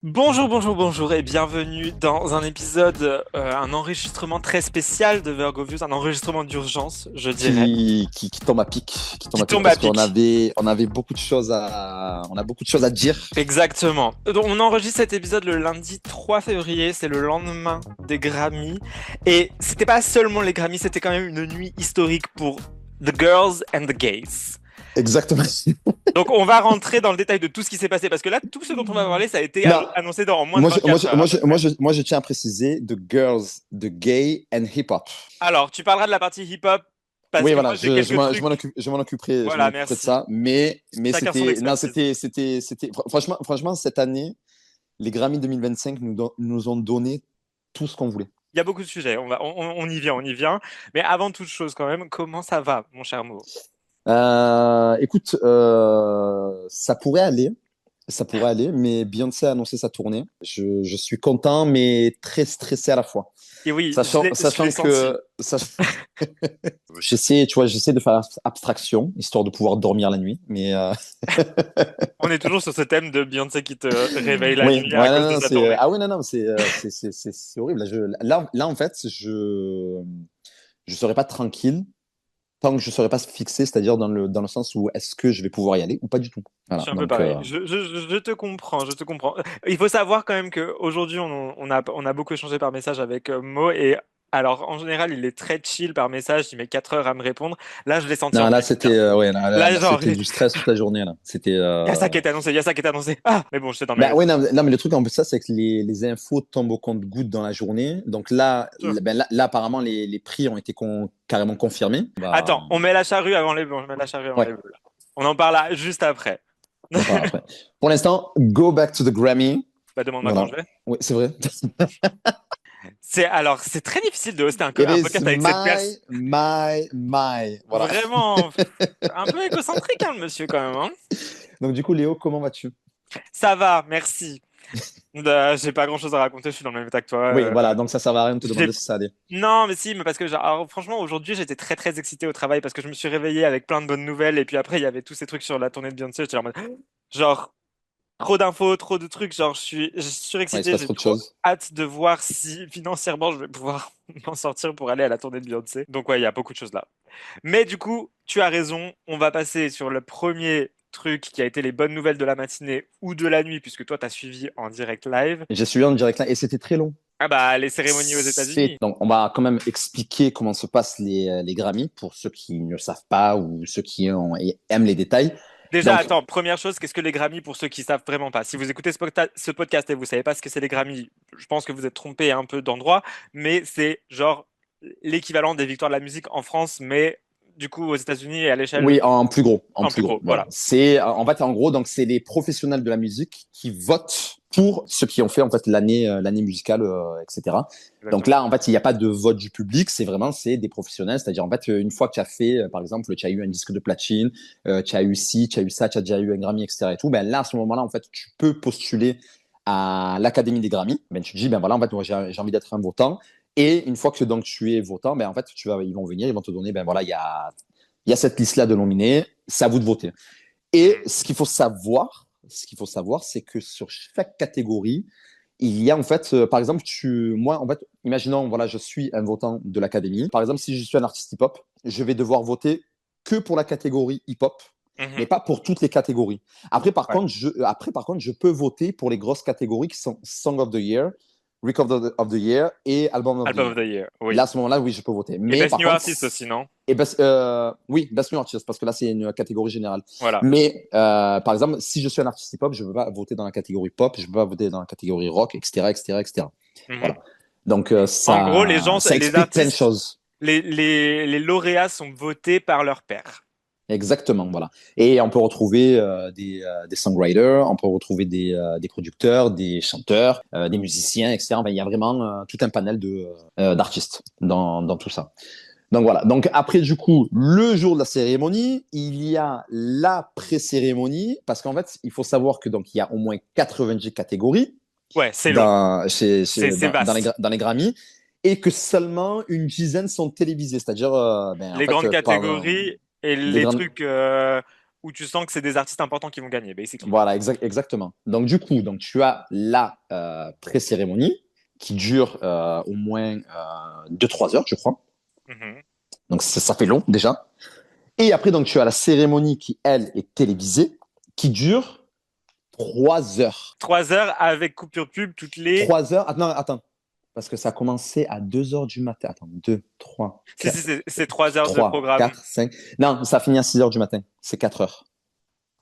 Bonjour, bonjour, bonjour et bienvenue dans un épisode, un enregistrement très spécial de Virgo Views, un enregistrement d'urgence, je dirais, qui tombe à pic, qui tombe à parce qu'on pic. avait on a beaucoup de choses à dire. Exactement. Donc, on enregistre cet épisode le lundi 3 février, c'est le lendemain des Grammys. Et c'était pas seulement les Grammys, c'était quand même une nuit historique pour The Girls and the Gays. Exactement. Donc on va rentrer dans le détail de tout ce qui s'est passé, parce que là, tout ce dont on va parler, ça a été Non, annoncé dans moins de 24 heures à peu près. moi, je tiens à préciser the girls, the gay and hip hop. Alors, tu parleras de la partie hip-hop, parce Oui, que voilà, moi j'ai quelques trucs. je m'en Voilà, occuperai de merci. ça. Mais Chacun son c'était, non, expertise. franchement, cette année, les Grammy 2025 nous ont donné tout ce qu'on voulait. Il y a beaucoup de sujets, on y vient, on y vient. Mais avant toute chose, quand même, comment ça va, mon cher Mo? Écoute, ça pourrait aller, mais Beyoncé a annoncé sa tournée. Je suis content, mais très stressé à la fois. Et oui, je l'ai Sachant senti. que j'essaie de faire abstraction, histoire de pouvoir dormir la nuit. Mais On est toujours sur ce thème de Beyoncé qui te réveille la oui, nuit à ouais, cause de sa tournée. ah oui, non, non, c'est horrible. Là, en fait, je serais pas tranquille tant que je serais pas fixé, c'est-à-dire dans le sens où est-ce que je vais pouvoir y aller ou pas du tout. Je Voilà, suis un peu donc pareil. Je te comprends, je te comprends. Il faut savoir quand même qu'aujourd'hui, on a beaucoup échangé par message avec Mo. Et alors, en général, il est très chill par message. Il met 4 heures à me répondre. Là, je l'ai senti en non, là, panique, hein. c'était Là, là, genre, c'était du stress toute la journée là. C'était il y a ça qui est annoncé, il y a ça qui est annoncé. Ah, mais bon, j'étais dans ben mes... ouais, non, non, mais le truc en plus ça, c'est que les infos tombent au compte-gouttes dans la journée. Donc là, apparemment, les prix ont été carrément confirmés. Attends, on met la charrue avant les bœufs. On met la charrue avant Ouais, les bœufs, là. On en parle là, juste après. on en parlera après. Pour l'instant, go back to the Grammy. Bah, demande-moi quand Voilà. je vais. Oui, c'est vrai. C'est très difficile de hoster It un is podcast avec cette personne. my. Voilà. Vraiment, un peu égocentrique, hein, le monsieur, quand même, hein. Donc du coup, Léo, comment vas-tu? Ça va, merci. J'ai pas grand-chose à raconter, je suis dans le même état que toi. Oui, voilà. Donc ça sert à rien de te J'ai- demander si ça allait. Non, mais si, mais parce que alors, franchement, aujourd'hui, j'étais très très excité au travail parce que je me suis réveillé avec plein de bonnes nouvelles et puis après, il y avait tous ces trucs sur la tournée de Beyoncé. J'étais en mode, genre, trop d'infos, trop de trucs. Genre, je suis Ouais, il se surexcité, passe j'ai trop de trop choses. hâte de voir si financièrement je vais pouvoir m'en sortir pour aller à la tournée de Beyoncé. Donc, ouais, il y a beaucoup de choses là. Mais du coup, tu as raison, on va passer sur le premier truc qui a été les bonnes nouvelles de la matinée ou de la nuit, puisque toi, t'as suivi en direct live. J'ai suivi en direct là et c'était très long. Ah bah, les cérémonies aux États-Unis. Donc, on va quand même expliquer comment se passent les Grammys pour ceux qui ne le savent pas ou ceux qui aiment les détails. Déjà, Donc, attends, première chose, qu'est-ce que les Grammys pour ceux qui savent vraiment pas? Si vous écoutez ce podcast et vous savez pas ce que c'est les Grammys, je pense que vous êtes trompé un peu d'endroit, mais c'est genre l'équivalent des victoires de la musique en France, mais du coup aux États-Unis et à l'échelle oui, en en plus plus gros. gros. Voilà. Voilà. C'est en fait en gros donc c'est les professionnels de la musique qui votent pour ceux qui ont fait en fait l'année musicale, etc. Donc Exactement. là en fait il n'y a pas de vote du public, c'est des professionnels, c'est-à-dire en fait une fois que tu as fait par exemple tu as eu un disque de platine, tu as eu ci, tu as eu ça, tu as déjà eu un Grammy, etc. Et tout, ben là à ce moment-là en fait tu peux postuler à l'Académie des Grammys. Ben tu te dis ben voilà en fait moi j'ai envie d'être un votant. Et une fois que donc tu es votant, ben en fait ils vont venir, ils vont te donner ben voilà il y a cette liste-là de nominés, c'est à vous de voter. Et Mhm. ce qu'il faut savoir, c'est que sur chaque catégorie, il y a en fait, par exemple, moi, en fait, imaginons, voilà, je suis un votant de l'académie. Par exemple, si je suis un artiste hip-hop, je vais devoir voter que pour la catégorie hip-hop, mais Mhm. pas pour toutes les catégories. Ouais. Après, par contre, je peux voter pour les grosses catégories qui sont Song of the Year, Record of the Year et Album of the Album Year. of the Year, Là, oui. à ce moment-là, oui, je peux voter. Et Mais Best par New contre, Artist aussi, non? oui, Best New Artist, parce que là, c'est une catégorie générale. Voilà. Mais par exemple, si je suis un artiste hip-hop, je ne peux pas voter dans la catégorie pop, je ne peux pas voter dans la catégorie rock, etc., etc., etc. Mhm. Voilà. Donc, En gros, les gens, ça les explique plein de artistes, choses. les lauréats sont votés par leur père. Exactement, voilà. Et on peut retrouver des songwriters, on peut retrouver des producteurs, des chanteurs, des musiciens, etc. Enfin, il y a vraiment tout un panel d'artistes dans tout ça. Donc voilà. Donc après, du coup, le jour de la cérémonie, il y a la pré-cérémonie, parce qu'en fait, il faut savoir que donc il y a au moins 90 catégories Ouais, c'est long. C'est vaste. dans les Grammys, et que seulement une dizaine sont télévisées. C'est-à-dire, ben, en Les fait, grandes catégories et les les grandes, trucs où tu sens que c'est des artistes importants qui vont gagner, basically. Voilà, exactement. Donc, du coup, donc, tu as la pré-cérémonie qui dure au moins 2-3 heures, je crois. Mhm. Donc, ça fait long déjà. Et après, donc, tu as la cérémonie qui, elle, est télévisée, qui dure 3 heures. 3 heures avec coupure pub toutes les. 3 heures. Attends. Parce que ça a commencé à 2 heures du matin. Attends, 2, 3, Si, 4, si, c'est 3 heures de 3, programme. 4, 5. Non, ça finit à 6 heures du matin. C'est 4 heures.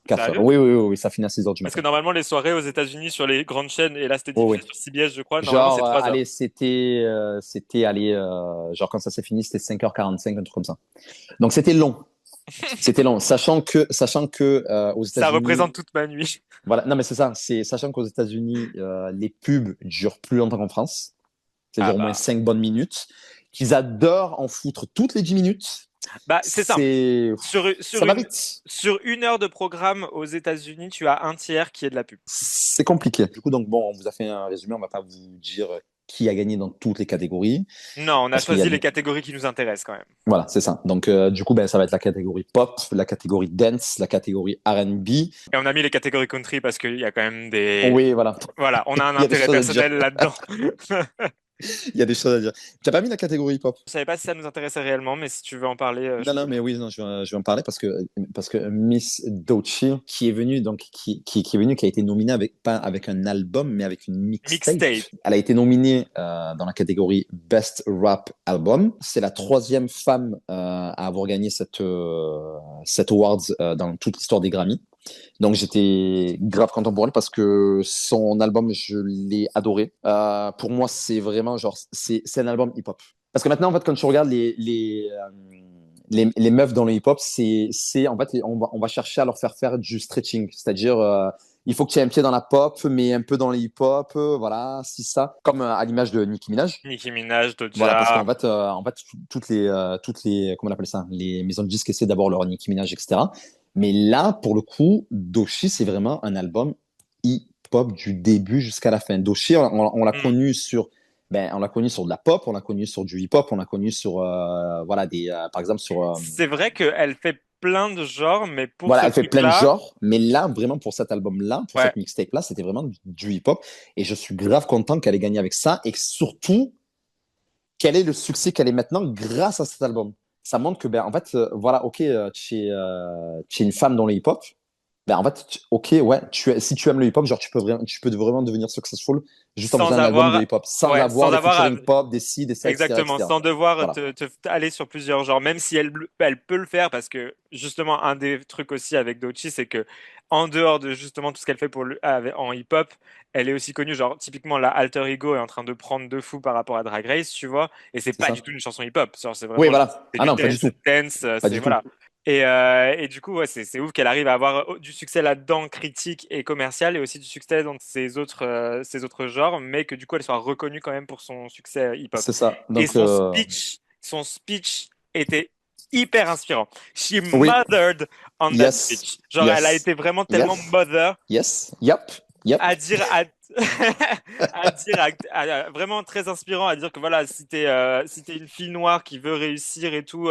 4 heures. Sérieux? Oui, ça finit à 6 heures du Parce que matin. normalement, les soirées aux États-Unis sur les grandes chaînes, et là c'était Oui, diffusé oui. sur CBS, je crois, normalement c'est Genre, 3 heures. allez, allez, genre quand ça s'est fini, c'était 5h45, un truc comme ça. Donc c'était long. C'était long. Sachant que aux Ça États-Unis, représente toute ma nuit. voilà, non mais c'est ça, sachant qu'aux États-Unis, les pubs durent plus longtemps qu'en France, Ah c'est-à-dire au moins bah. 5 bonnes minutes, qu'ils adorent en foutre toutes les 10 minutes, Bah, c'est simple. c'est, Sur, ça sur va une, vite. sur 1 heure de programme aux États-Unis, tu as un tiers qui est de la pub. C'est compliqué. Du coup, donc bon, on vous a fait un résumé, on va pas vous dire qui a gagné dans toutes les catégories, Non, on a parce qu'il y a choisi les catégories qui nous intéressent quand même. voilà, c'est ça. Donc, du coup, ben, ça va être la catégorie pop, la catégorie dance, la catégorie R&B. Et on a mis les catégories country parce qu'il y a quand même des. Oui, voilà. Voilà, on a un Il y a des intérêt choses à dire. personnel là-dedans. Il y a des choses à dire. Tu n'as pas mis la catégorie hip-hop? Je savais pas si ça nous intéressait réellement, mais si tu veux en parler, je Non, peux. non, mais oui, non, je vais en parler parce que Miss Doechii, qui est venue, donc, qui est venue, qui a été nominée avec, pas avec un album, mais avec une mixtape. Mixtape. Elle a été nominée dans la catégorie Best Rap Album. C'est la troisième femme à avoir gagné cette awards dans toute l'histoire des Grammys. Donc j'étais grave content pour elle parce que son album, je l'ai adoré. Pour moi, c'est vraiment genre, c'est un album hip-hop. Parce que maintenant, en fait, quand tu regardes les meufs dans le hip-hop, en fait, on va chercher à leur faire du stretching. C'est-à-dire, il faut que tu aies un pied dans la pop, mais un peu dans le hip-hop, voilà, si ça. Comme à l'image de Nicki Minaj. Nicki Minaj, Voilà, parce Doja. qu'en fait, toutes les, comment on appelle ça, les maisons de disques essaient d'avoir leur Nicki Minaj, etc. Mais là, pour le coup, Doechii, c'est vraiment un album hip-hop du début jusqu'à la fin. Doechii, on l'a Hmm. connu on l'a connu sur de la pop, on l'a connu sur du hip-hop, on l'a connu sur, voilà, par exemple, C'est vrai qu'elle fait plein de genres, mais pour voilà, ce elle fait plein de truc-là, genres. Mais là, vraiment, pour cet album-là, pour ouais, cette mixtape-là, c'était vraiment du hip-hop. Et je suis grave content qu'elle ait gagné avec ça. Et surtout, quel est le succès qu'elle est maintenant grâce à cet album. Ça montre que, ben, en fait, voilà, ok, tu es une femme dans le hip-hop. Ben, en fait, ok, ouais, si tu aimes le hip-hop, genre, tu peux vraiment devenir successful juste en faisant sans un album de avoir, hip-hop, sans ouais, avoir sans les avoir featuring pop, des ci, des ça, etc., exactement, etc. sans devoir Voilà, aller sur plusieurs genres, même si elle peut le faire, parce que justement, un des trucs aussi avec Doechii, c'est que en dehors de justement tout ce qu'elle fait en hip-hop, elle est aussi connue, genre typiquement la Alter Ego est en train de prendre de fou par rapport à Drag Race, tu vois, et c'est c'est pas du ça. tout une chanson hip-hop, genre c'est Oui, vraiment voilà. c'est Ah du non, pas du tout. dance, Pas c'est du tout. voilà. Et du coup, ouais, c'est ouf qu'elle arrive à avoir du succès là-dedans, critique et commercial, et aussi du succès dans ses autres genres, mais que du coup, elle soit reconnue quand même pour son succès hip-hop. C'est ça. Et Donc, son speech était hyper inspirant. She oui, mothered on that yes, speech. Genre, elle a yes, été vraiment tellement yes, mother yes, yep, yep. à dire à dire vraiment très inspirant à dire que voilà si t'es une fille noire qui veut réussir et tout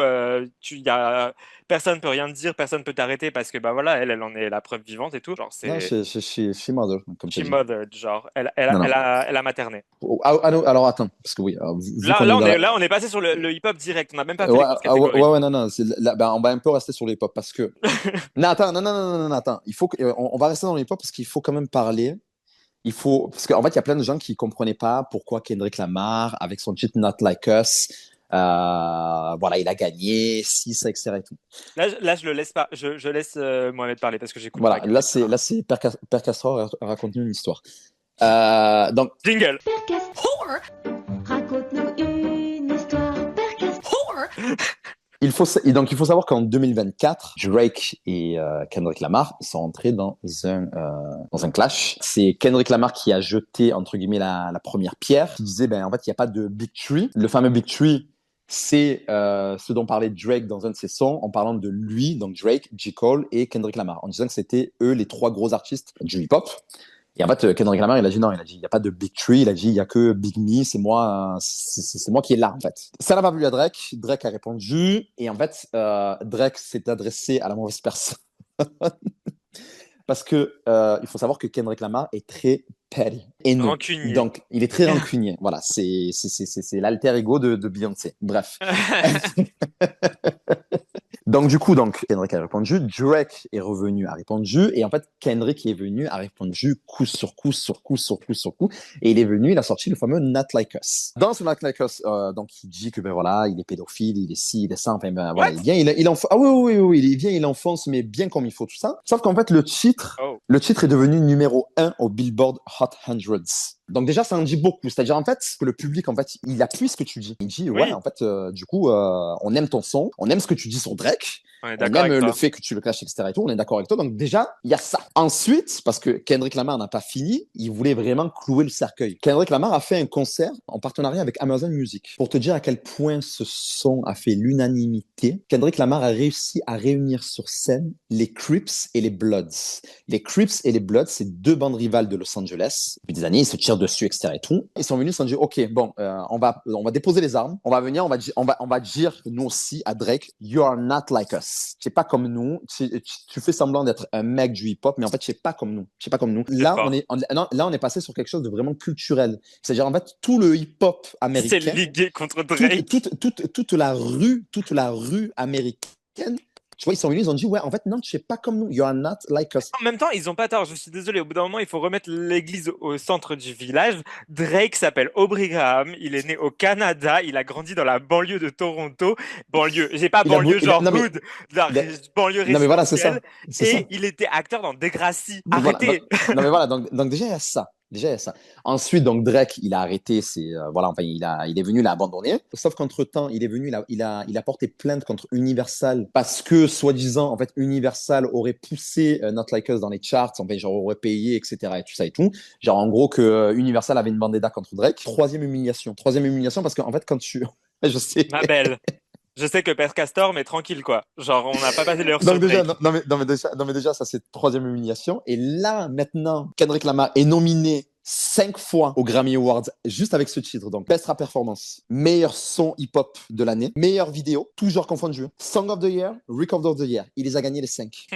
personne peut rien te dire, personne peut t'arrêter parce que bah voilà elle en est la preuve vivante et tout, genre Non, c'est chez Mother, comme tu as she dit. mothered, genre elle, Non, non. elle a materné. Alors attends, parce que oui, alors, vu là qu'on là est on dans est la. là on est passé sur le hip-hop direct, on n'a même pas fait Ouais, les grosses ouais, catégories. ouais, non, non, ben, on va un peu rester sur les hip-hop parce que. Non, attends, non, non, non, non, non, attends. On va rester dans les hip-hop parce qu'il faut quand même parler. Parce qu'en fait, il y a plein de gens qui comprenaient pas pourquoi Kendrick Lamar, avec son titre Not Like Us, voilà, il a gagné, si, ça, etc. Et tout. Là je le laisse pas, je laisse Mohamed parler parce que j'écoute pas Voilà, là, Kendrick c'est, Lamar. là, c'est Père Castor raconte-nous une histoire. Donc, Jingle. Raconte-nous une histoire, Père il faut savoir qu'en 2024, Drake et Kendrick Lamar sont entrés dans un clash. C'est Kendrick Lamar qui a jeté, entre guillemets, la première pierre, qui disait, ben, en fait, il n'y a pas de Big Tree. Le fameux Big Tree, c'est ce dont parlait Drake dans un de ses sons, en parlant de lui, donc Drake, J. Cole et Kendrick Lamar, en disant que c'était eux les trois gros artistes du hip-hop. Et en fait, Kendrick Lamar, il a dit non, il a dit, il n'y a pas de Big Tree, il a dit, il n'y a que Big Me, c'est moi, c'est moi qui est là, en fait. Ça n'a pas plu à Drake, Drake a répondu, et en fait, Drake s'est adressé à la mauvaise personne. Parce que il faut savoir que Kendrick Lamar est très petty, haineux. Rancunier. Donc, il est très rancunier. Voilà, c'est l'alter ego de Beyoncé. Bref. Donc, du coup, Kendrick a répondu, Drake est revenu, a répondu, et en fait, Kendrick est venu, a répondu coup sur coup, sur coup, sur coup, sur coup, et il est venu, il a sorti le fameux Not Like Us. Dans ce Not Like Us, donc, il dit que, ben voilà, il est pédophile, il est ci, il est ça, enfin, ben voilà, What? il vient, il enfonce, ah oui, oui, oui, oui, il vient, il enfonce, mais bien comme il faut, tout ça. Sauf qu'en fait, Oh. le titre est devenu numéro 1 au Billboard Hot 100. Donc déjà, ça en dit beaucoup. C'est-à-dire, en fait, que le public, en fait, il appuie ce que tu dis. Il dit, ouais, Oui, en fait, du coup, on aime ton son, on aime ce que tu dis sur Drake, on est on d'accord aime avec le toi. fait que tu le clashes, etc. et tout, on est d'accord avec toi. Donc déjà, il y a ça. Ensuite, parce que Kendrick Lamar n'a pas fini, il voulait vraiment clouer le cercueil. Kendrick Lamar a fait un concert en partenariat avec Amazon Music. Pour te dire à quel point ce son a fait l'unanimité, Kendrick Lamar a réussi à réunir sur scène les Crips et les Bloods. Les Crips et les Bloods, c'est deux bandes rivales de Los Angeles. Depuis des années, ils se tirent dessus, etc. et tout. Ils sont venus, ils se sont dit, OK, bon, on va déposer les armes. On va venir, on va dire, nous aussi, à Drake, you are not like us. Tu es pas comme nous. Tu fais semblant d'être un mec du hip-hop, mais en fait, tu es pas comme nous. Tu es pas comme nous. C'est Là, fort. on est passé sur quelque chose de vraiment culturel. C'est-à-dire, en fait, tout le hip-hop C'est américain, ligué contre Drake. toute la rue américaine, tu vois, ils sont venus, ils ont dit, ouais, en fait, non, tu es pas comme nous. You are not like us. En même temps, ils ont pas tort. Je suis désolé. Au bout d'un moment, il faut remettre l'église au centre du village. Drake s'appelle Aubrey Graham. Il est né au Canada. Il a grandi dans la banlieue de Toronto. Banlieue. J'ai pas banlieue genre Non, hood, la il a- banlieue non, mais voilà, résidentielle. c'est ça. Et il était acteur dans Degrassi. Donc voilà, Arrêtez. non mais voilà, donc déjà il y a ça. Déjà il y a ça. Ensuite, donc Drake, il a arrêté, voilà, enfin il est venu, il a abandonné. Sauf qu'entre-temps, il est venu, il a porté plainte contre Universal parce que soi-disant, en fait, Universal aurait poussé Not Like Us dans les charts, enfin genre aurait payé, etc. et tout ça et tout. Genre en gros que Universal avait une vendetta contre Drake. Troisième humiliation parce qu'en fait quand tu, je sais. Ma belle. Je sais que Père Castor, mais tranquille quoi. Genre, on n'a pas passé l'heure sur Donc déjà, Drake. non, mais déjà, ça c'est troisième humiliation. Et là, maintenant, Kendrick Lamar est nominé 5 fois aux Grammy Awards juste avec ce titre. Donc, Best Rap Performance, meilleur son hip-hop de l'année, meilleure vidéo, toujours confondu. Song of the Year, Record of the Year. Il les a gagnés les 5.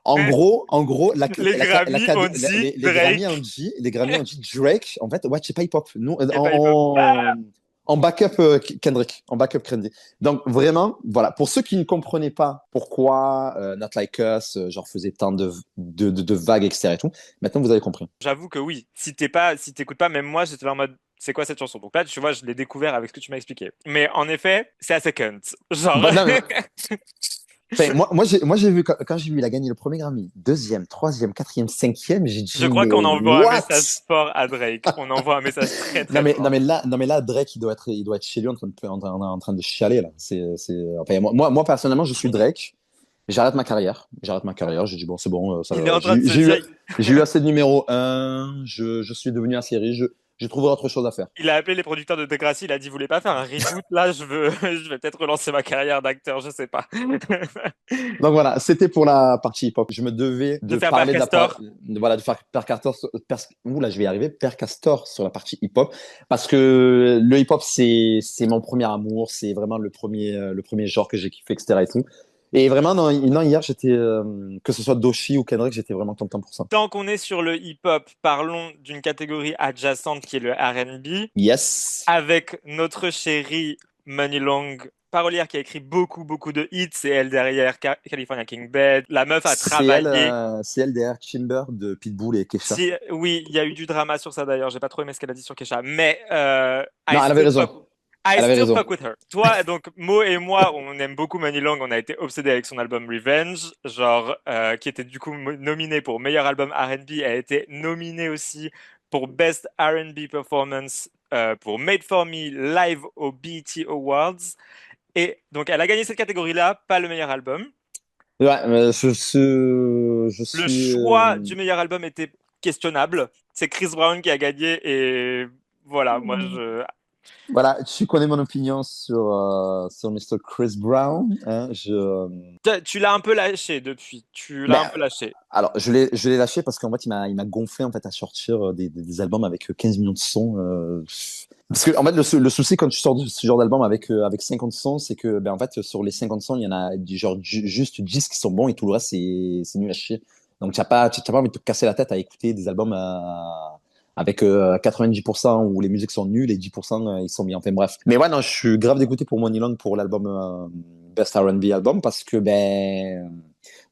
En gros, Les Grammy ont dit les Grammy ont Drake. dit, Drake, en fait, ouais, c'est pas hip-hop. Nous, C'est pas hip-hop. en backup Kendrick, en backup Kendrick. Donc vraiment, voilà, pour ceux qui ne comprenaient pas pourquoi Not Like Us, genre faisait tant de vagues, etc. et tout, maintenant vous avez compris. J'avoue que oui. Si t'écoutes pas, même moi, j'étais en mode, c'est quoi cette chanson? Donc là, tu vois, je l'ai découvert avec ce que tu m'as expliqué. Mais en effet, c'est assez cunt. Genre, Bah, non, mais, enfin, moi j'ai vu, quand j'ai vu, il a gagné le premier Grammy, deuxième, troisième, quatrième, cinquième, j'ai je dit, crois mais qu'on envoie un what? message fort à Drake. On envoie un message très très fort. Non, mais là, Drake, il doit être chez lui en train de chialer, là. Enfin, moi, personnellement, je suis Drake. J'arrête ma carrière. J'ai dit, bon, c'est bon. Il est en train de se dire, J'ai eu assez de numéro un. Je suis devenu assez riche. J'ai trouvé autre chose à faire. il a appelé les producteurs de Degrassi, il a dit, vous voulez pas faire un reboot là? Je vais peut-être relancer ma carrière d'acteur, je sais pas. Donc voilà, c'était pour la partie hip-hop. Je me devais De de faire Père parler Castor. voilà, de faire Père Castor, oula, je vais y arriver, Père Castor sur la partie hip-hop. Parce que le hip-hop, c'est mon premier amour. C'est vraiment le premier genre que j'ai kiffé, etc. et tout. Et vraiment, non, hier, que ce soit Doshi ou Kendrick, j'étais vraiment content pour ça. Tant qu'on est sur le hip-hop, parlons d'une catégorie adjacente qui est le R&B, Yes. avec notre chérie Money Long, parolière qui a écrit beaucoup, beaucoup de hits, c'est elle derrière California King Bed. La meuf a travaillé. C'est elle derrière Timber de Pitbull et Kesha. Si, oui, il y a eu du drama sur ça d'ailleurs, j'ai pas trop aimé ce qu'elle a dit sur Kesha, mais Non, elle avait raison. I Elle avait still raison. fuck with her. Toi, donc, Mo et moi, on aime beaucoup Money Long, on a été obsédés avec son album Revenge, genre, qui était du coup nominé pour meilleur album R&B, elle a été nominée aussi pour Best R&B Performance pour Made for Me live au BET Awards. Et donc, elle a gagné cette catégorie-là, pas le meilleur album. Ouais, mais je Le suis. choix du meilleur album était questionnable. C'est Chris Brown qui a gagné et voilà, moi je. Voilà, tu connais mon opinion sur Mr. Chris Brown. Hein, Tu l'as un peu lâché depuis. Tu l'as ben, un peu lâché. alors, je l'ai lâché parce qu'en fait, il m'a gonflé en fait, à sortir des albums avec 15 millions de sons. Parce que, en fait, le souci quand tu sors de ce genre d'album avec 50 sons, c'est que, ben, en fait, sur les 50 sons, il y en a genre juste 10 qui sont bons et tout le reste, c'est nul à chier. Donc, t'as pas envie de te casser la tête à écouter des albums avec 90% où les musiques sont nulles et 10% ils sont bien. Enfin, bref. Mais ouais, non, je suis grave dégoûté pour Money Long pour l'album Best R&B Album parce que, ben,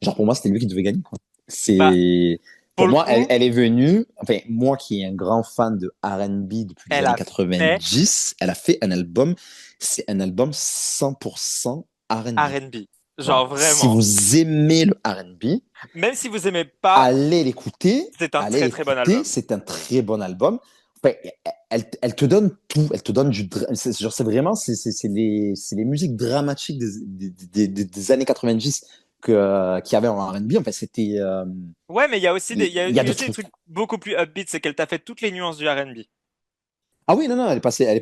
genre, pour moi, c'était lui qui devait gagner, quoi. Bah, C'est, pour pour le moi, elle, coup, elle est venue, enfin, moi qui est un grand fan de R&B depuis les elle années a fait 90, elle a fait un album, c'est un album 100% R&B. R&B. Voilà. Genre Si vraiment. vous aimez le R&B, Même si vous aimez pas, allez l'écouter, c'est un très très bon album. c'est un très bon album. Enfin, elle te donne tout, elle te donne c'est vraiment, c'est les musiques dramatiques des années 90 qu'il y avait en R&B. En fait, Ouais, mais il y a aussi il y a il y a de aussi des tout. trucs beaucoup plus upbeat, c'est qu'elle t'a fait toutes les nuances du R&B. Ah oui, non, non, elle est passée par elle est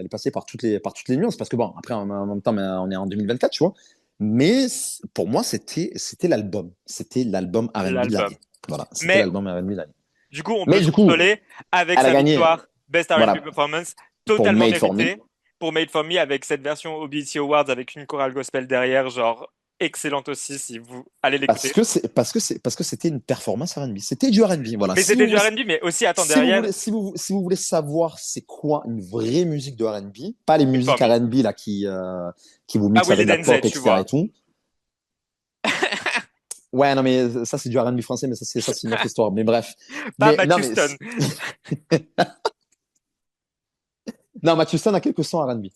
passée par toutes les nuances, parce que bon, après, en même temps, mais on est en 2024, tu vois. Mais pour moi, c'était l'album. C'était l'album R&B de L'album. l'année. Voilà, c'était Mais l'album R&B de l'année. du coup, on peut Mais se du coup, consoler avec elle a sa gagné, victoire Best R&B voilà, Performance, pour totalement Made for Me. méritée pour Made for Me avec cette version au BET Awards avec une chorale gospel derrière, genre excellente aussi si vous allez l'écouter. Parce que c'était une performance R&B. C'était du R&B. Voilà. Mais c'était du R&B, mais aussi attends derrière Si vous voulez savoir c'est quoi une vraie musique de R&B, pas les Made for musiques Me. R&B là qui vous Pas mixent Willy avec de la Denzé, pop, tu etc. vois. et tout. Ouais, non, mais ça, c'est du R&B français, mais ça, c'est une autre histoire. Mais bref. Pas Mais non, Matthew mais Stone. non, Matthew Stone a quelques sons R&B.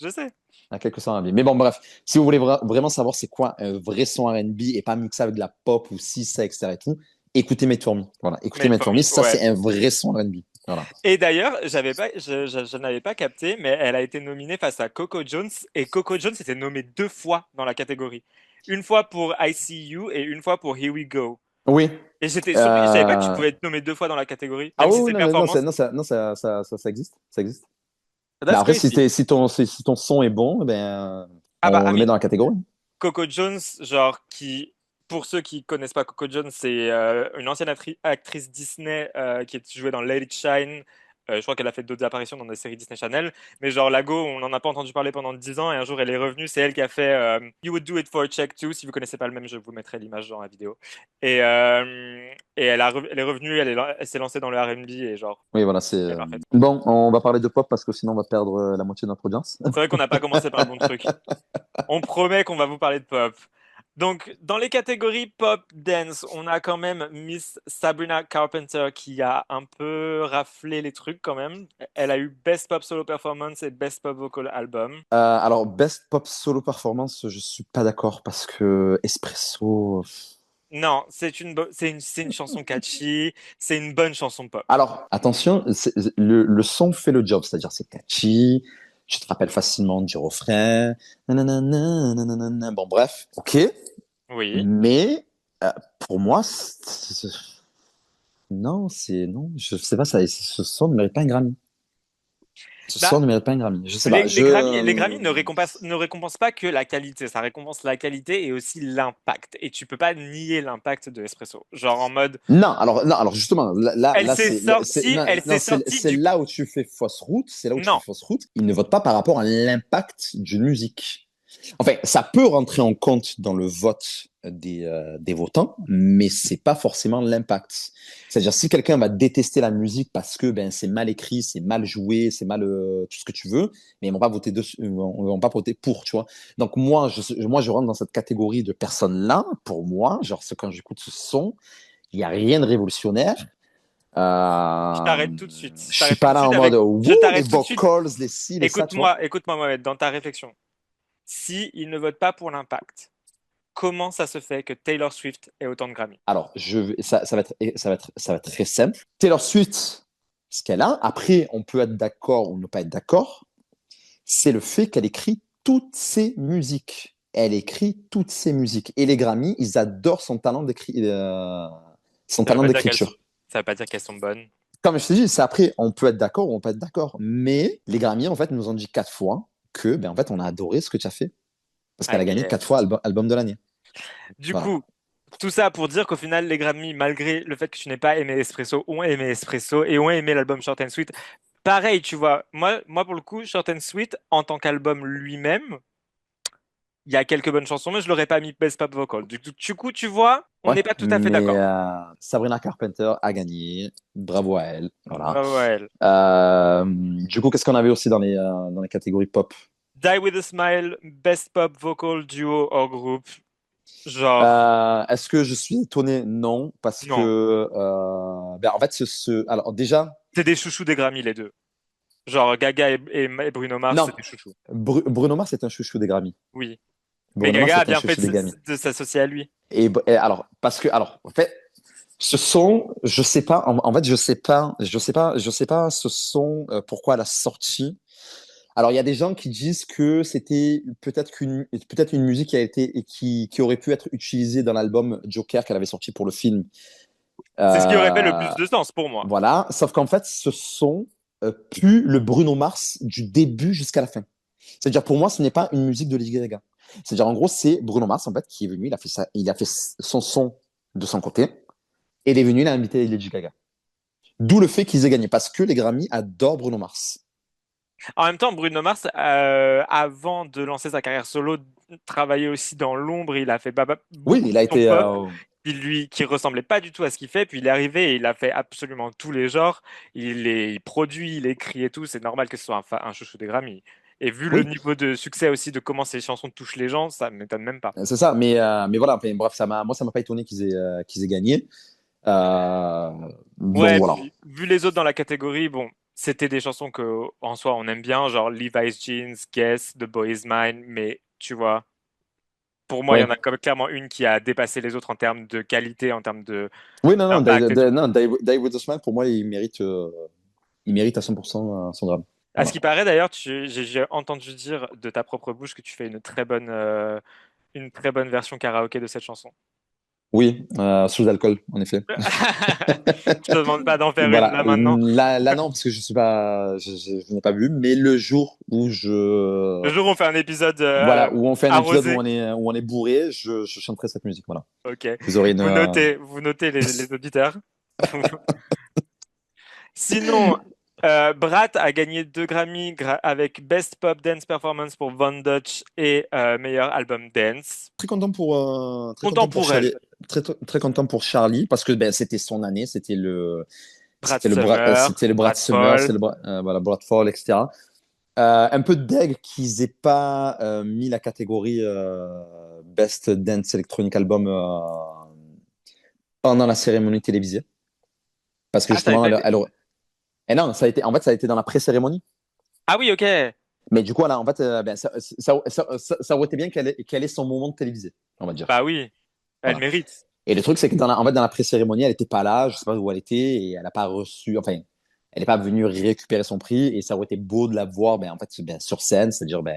Je sais. A quelques sons R&B. Mais bon, bref. Si vous voulez vraiment savoir c'est quoi un vrai son R&B et pas mixé avec de la pop ou si, ça, etc. et tout, écoutez Made for Me. Voilà. Écoutez Made Made for for Me, Me. Ça, ouais. c'est un vrai son R&B. Voilà. Et d'ailleurs, je n'avais pas capté, mais elle a été nominée face à Coco Jones et Coco Jones était nommée deux fois dans la catégorie. Une fois pour I See You et une fois pour Here We Go. Oui. Et j'étais surpris, je savais pas que tu Euh... pouvais être nommé deux fois dans la catégorie, Ah même oui, si oui, c'est non, non, performance. ça existe. Ça existe. Mais That's après, crazy. si ton son est bon, eh ben, Ah bah, on I le met mean, dans la catégorie. Coco Jones, genre qui, pour ceux qui connaissent pas Coco Jones, c'est une ancienne actrice Disney qui est jouée dans Let It Shine. Je crois qu'elle a fait d'autres apparitions dans des séries Disney Channel. Mais genre Lago, on n'en a pas entendu parler pendant 10 ans et un jour elle est revenue. C'est elle qui a fait You Would Do It for a Check Too. Si vous connaissez pas le même, je vous mettrai l'image dans la vidéo. Et elle est revenue, elle s'est lancée dans le R&B et genre, Oui, voilà, elle est parfaite. Bon, on va parler de pop parce que sinon on va perdre la moitié de notre audience. C'est vrai qu'on n'a pas commencé par le bon truc. On promet qu'on va vous parler de pop. Donc, dans les catégories pop dance, on a quand même Miss Sabrina Carpenter qui a un peu raflé les trucs quand même. Elle a eu Best Pop Solo Performance et Best Pop Vocal Album. Alors, Best Pop Solo Performance, je suis pas d'accord parce que Espresso. Non, c'est une chanson catchy, c'est une bonne chanson pop. Alors, attention, le son fait le job, c'est-à-dire c'est catchy, tu te rappelles facilement du refrain, nanana, nanana. Bon, bref, ok, Oui. mais pour moi, non, je sais pas, ce son ne mérite pas un Grammy. Ce Bah, son ne mérite pas un Grammy. Je sais pas, Les Grammy ne récompensent pas que la qualité, ça récompense la qualité et aussi l'impact. Et tu peux pas nier l'impact de Espresso. Genre en mode, Non, alors justement, elle s'est sortie, elle s'est sortie c'est du... là où tu fais fausse route, c'est là où tu fais Non, fausse route. Ils ne votent pas par rapport à l'impact d'une musique. Enfin, ça peut rentrer en compte dans le vote des votants, mais c'est pas forcément l'impact. C'est-à-dire, si quelqu'un va détester la musique parce que ben c'est mal écrit, c'est mal joué, c'est mal tout ce que tu veux, mais ils vont pas voter dessus, ils vont pas voter pour, tu vois. Donc moi, je rentre dans cette catégorie de personnes-là. Pour moi, genre, quand j'écoute ce son, il y a rien de révolutionnaire. je t'arrête tout de suite. Je Je suis t'arrête tout pas de là suite en mode avec... Je ouh, les t'arrête tout de suite. vocals, les ci, les ça, tu vois. Écoute-moi, Mohamed, dans ta réflexion. Si ils ne votent pas pour l'impact, comment ça se fait que Taylor Swift ait autant de Grammy? Alors, ça va être très simple. Taylor Swift, ce qu'elle a, après, on peut être d'accord ou ne pas être d'accord, c'est le fait qu'elle écrit toutes ses musiques. Elle écrit toutes ses musiques. Et les Grammy, ils adorent son Ça veut talent pas dire qu'elles sont... d'écriture. Ça veut pas dire qu'elles sont bonnes. Comme je te dis, c'est après, on peut être d'accord ou on peut être d'accord. Mais les Grammy, en fait, nous ont dit 4 fois que, ben, en fait, on a adoré ce que tu as fait. Parce qu'elle a Aïe, aïe, gagné aïe. 4 fois album de l'année. Du Voilà. coup, tout ça pour dire qu'au final, les Grammy, malgré le fait que tu n'aies pas aimé Espresso, ont aimé Espresso et ont aimé l'album Short and Sweet. pareil, tu vois, moi pour le coup, Short and Sweet, en tant qu'album lui-même, il y a quelques bonnes chansons, mais je l'aurais pas mis Best Pop Vocal. Du coup, tu vois, on Ouais, n'est pas tout à fait mais d'accord. Sabrina Carpenter a gagné. Bravo à elle. Voilà. Bravo à elle. Du coup, qu'est-ce qu'on avait aussi dans les catégories pop? Die with a Smile, Best Pop Vocal Duo or Group. Genre, Est-ce que je suis étonné? Non, parce que non. en fait, alors déjà, C'est des chouchous des Grammy, les deux. Genre, Gaga et Bruno Mars, non, c'est des chouchous. Bruno Mars est un chouchou des Grammy. Oui. Mais Bruno Mars Gaga a est un bien fait chouchou des Grammy. de s'associer à lui. Et alors, parce que, alors, en fait, ce son, je sais pas, en fait, je sais pas ce son, pourquoi la sortie. Alors, il y a des gens qui disent que c'était peut-être une musique qui a été, et qui aurait pu être utilisée dans l'album Joker qu'elle avait sorti pour le film. C'est ce qui aurait fait le Euh, plus de sens pour moi. voilà. Sauf qu'en fait, ce son pue le Bruno Mars du début jusqu'à la fin. C'est-à-dire, pour moi, ce n'est pas une musique de Lady Gaga. C'est-à-dire, en gros, c'est Bruno Mars, en fait, qui est venu, il a fait son son de son côté, et il est venu, il a invité Lady Gaga. D'où le fait qu'ils aient gagné, parce que les Grammy adorent Bruno Mars. En même temps, Bruno Mars, avant de lancer sa carrière solo, travaillait aussi dans l'ombre. Il a fait Oui, beaucoup de il a sons été. pop qui ressemblait pas du tout à ce qu'il fait. Puis il est arrivé et il a fait absolument tous les genres. Il produit, il écrit et tout. C'est normal que ce soit un chouchou des Grammy. Et vu le Oui, niveau de succès aussi de comment ces chansons touchent les gens, ça m'étonne même pas. c'est ça. Mais voilà, enfin, bref, moi, ça m'a pas étonné qu'ils aient gagné. Euh, donc Ouais, voilà. puis vu les autres dans la catégorie, bon, c'était des chansons que en soi on aime bien, genre Levi's Jeans, Guess, The Boy Is Mine, mais tu vois, pour moi, il y en a Ouais. comme clairement une qui a dépassé les autres en termes de qualité, en termes de Oui, non, non, d'impact et tout. non, Dave with a Smile, pour moi, il mérite à 100% son drame. À ce Voilà. qui paraît d'ailleurs, j'ai entendu dire de ta propre bouche que tu fais une très bonne version karaoké de cette chanson. Oui, sous alcool, en effet. Je te demande pas d'en faire une Voilà, là maintenant. là non, parce que je suis pas, je n'ai pas vu, mais le jour où Le jour où on fait un épisode voilà, où on fait un épisode arrosé, où on est bourré, je chanterai cette musique, voilà. ok. Vous aurez une, Vous notez les auditeurs. Sinon, Brat a gagné 2 Grammy avec Best Pop Dance Performance pour Von Dutch et meilleur album dance. très Content content pour pour elle. Charlie, très content pour Charlie, parce que ben, c'était son année, Brat Summer, c'était le Brad Brat Summer, Fall. voilà, Brad Fall, etc. Un peu deg qu'ils aient pas mis la catégorie Best Dance Electronic Album pendant la cérémonie télévisée. Parce que Ah, ça avait justement, pas été. et non, en fait, ça a été dans la pré-cérémonie. Ah oui, ok. Mais du coup, là, en fait, ben, ça aurait été bien qu'elle ait son moment de télévisé, on va dire. Bah oui, elle Voilà. mérite. Et le truc, c'est que en fait, dans la pré-cérémonie, elle n'était pas là, je sais pas où elle était, et elle n'a pas reçu, enfin, elle n'est pas venue récupérer son prix, et ça aurait été beau de la voir, ben, en fait, ben, sur scène, c'est-à-dire, ben,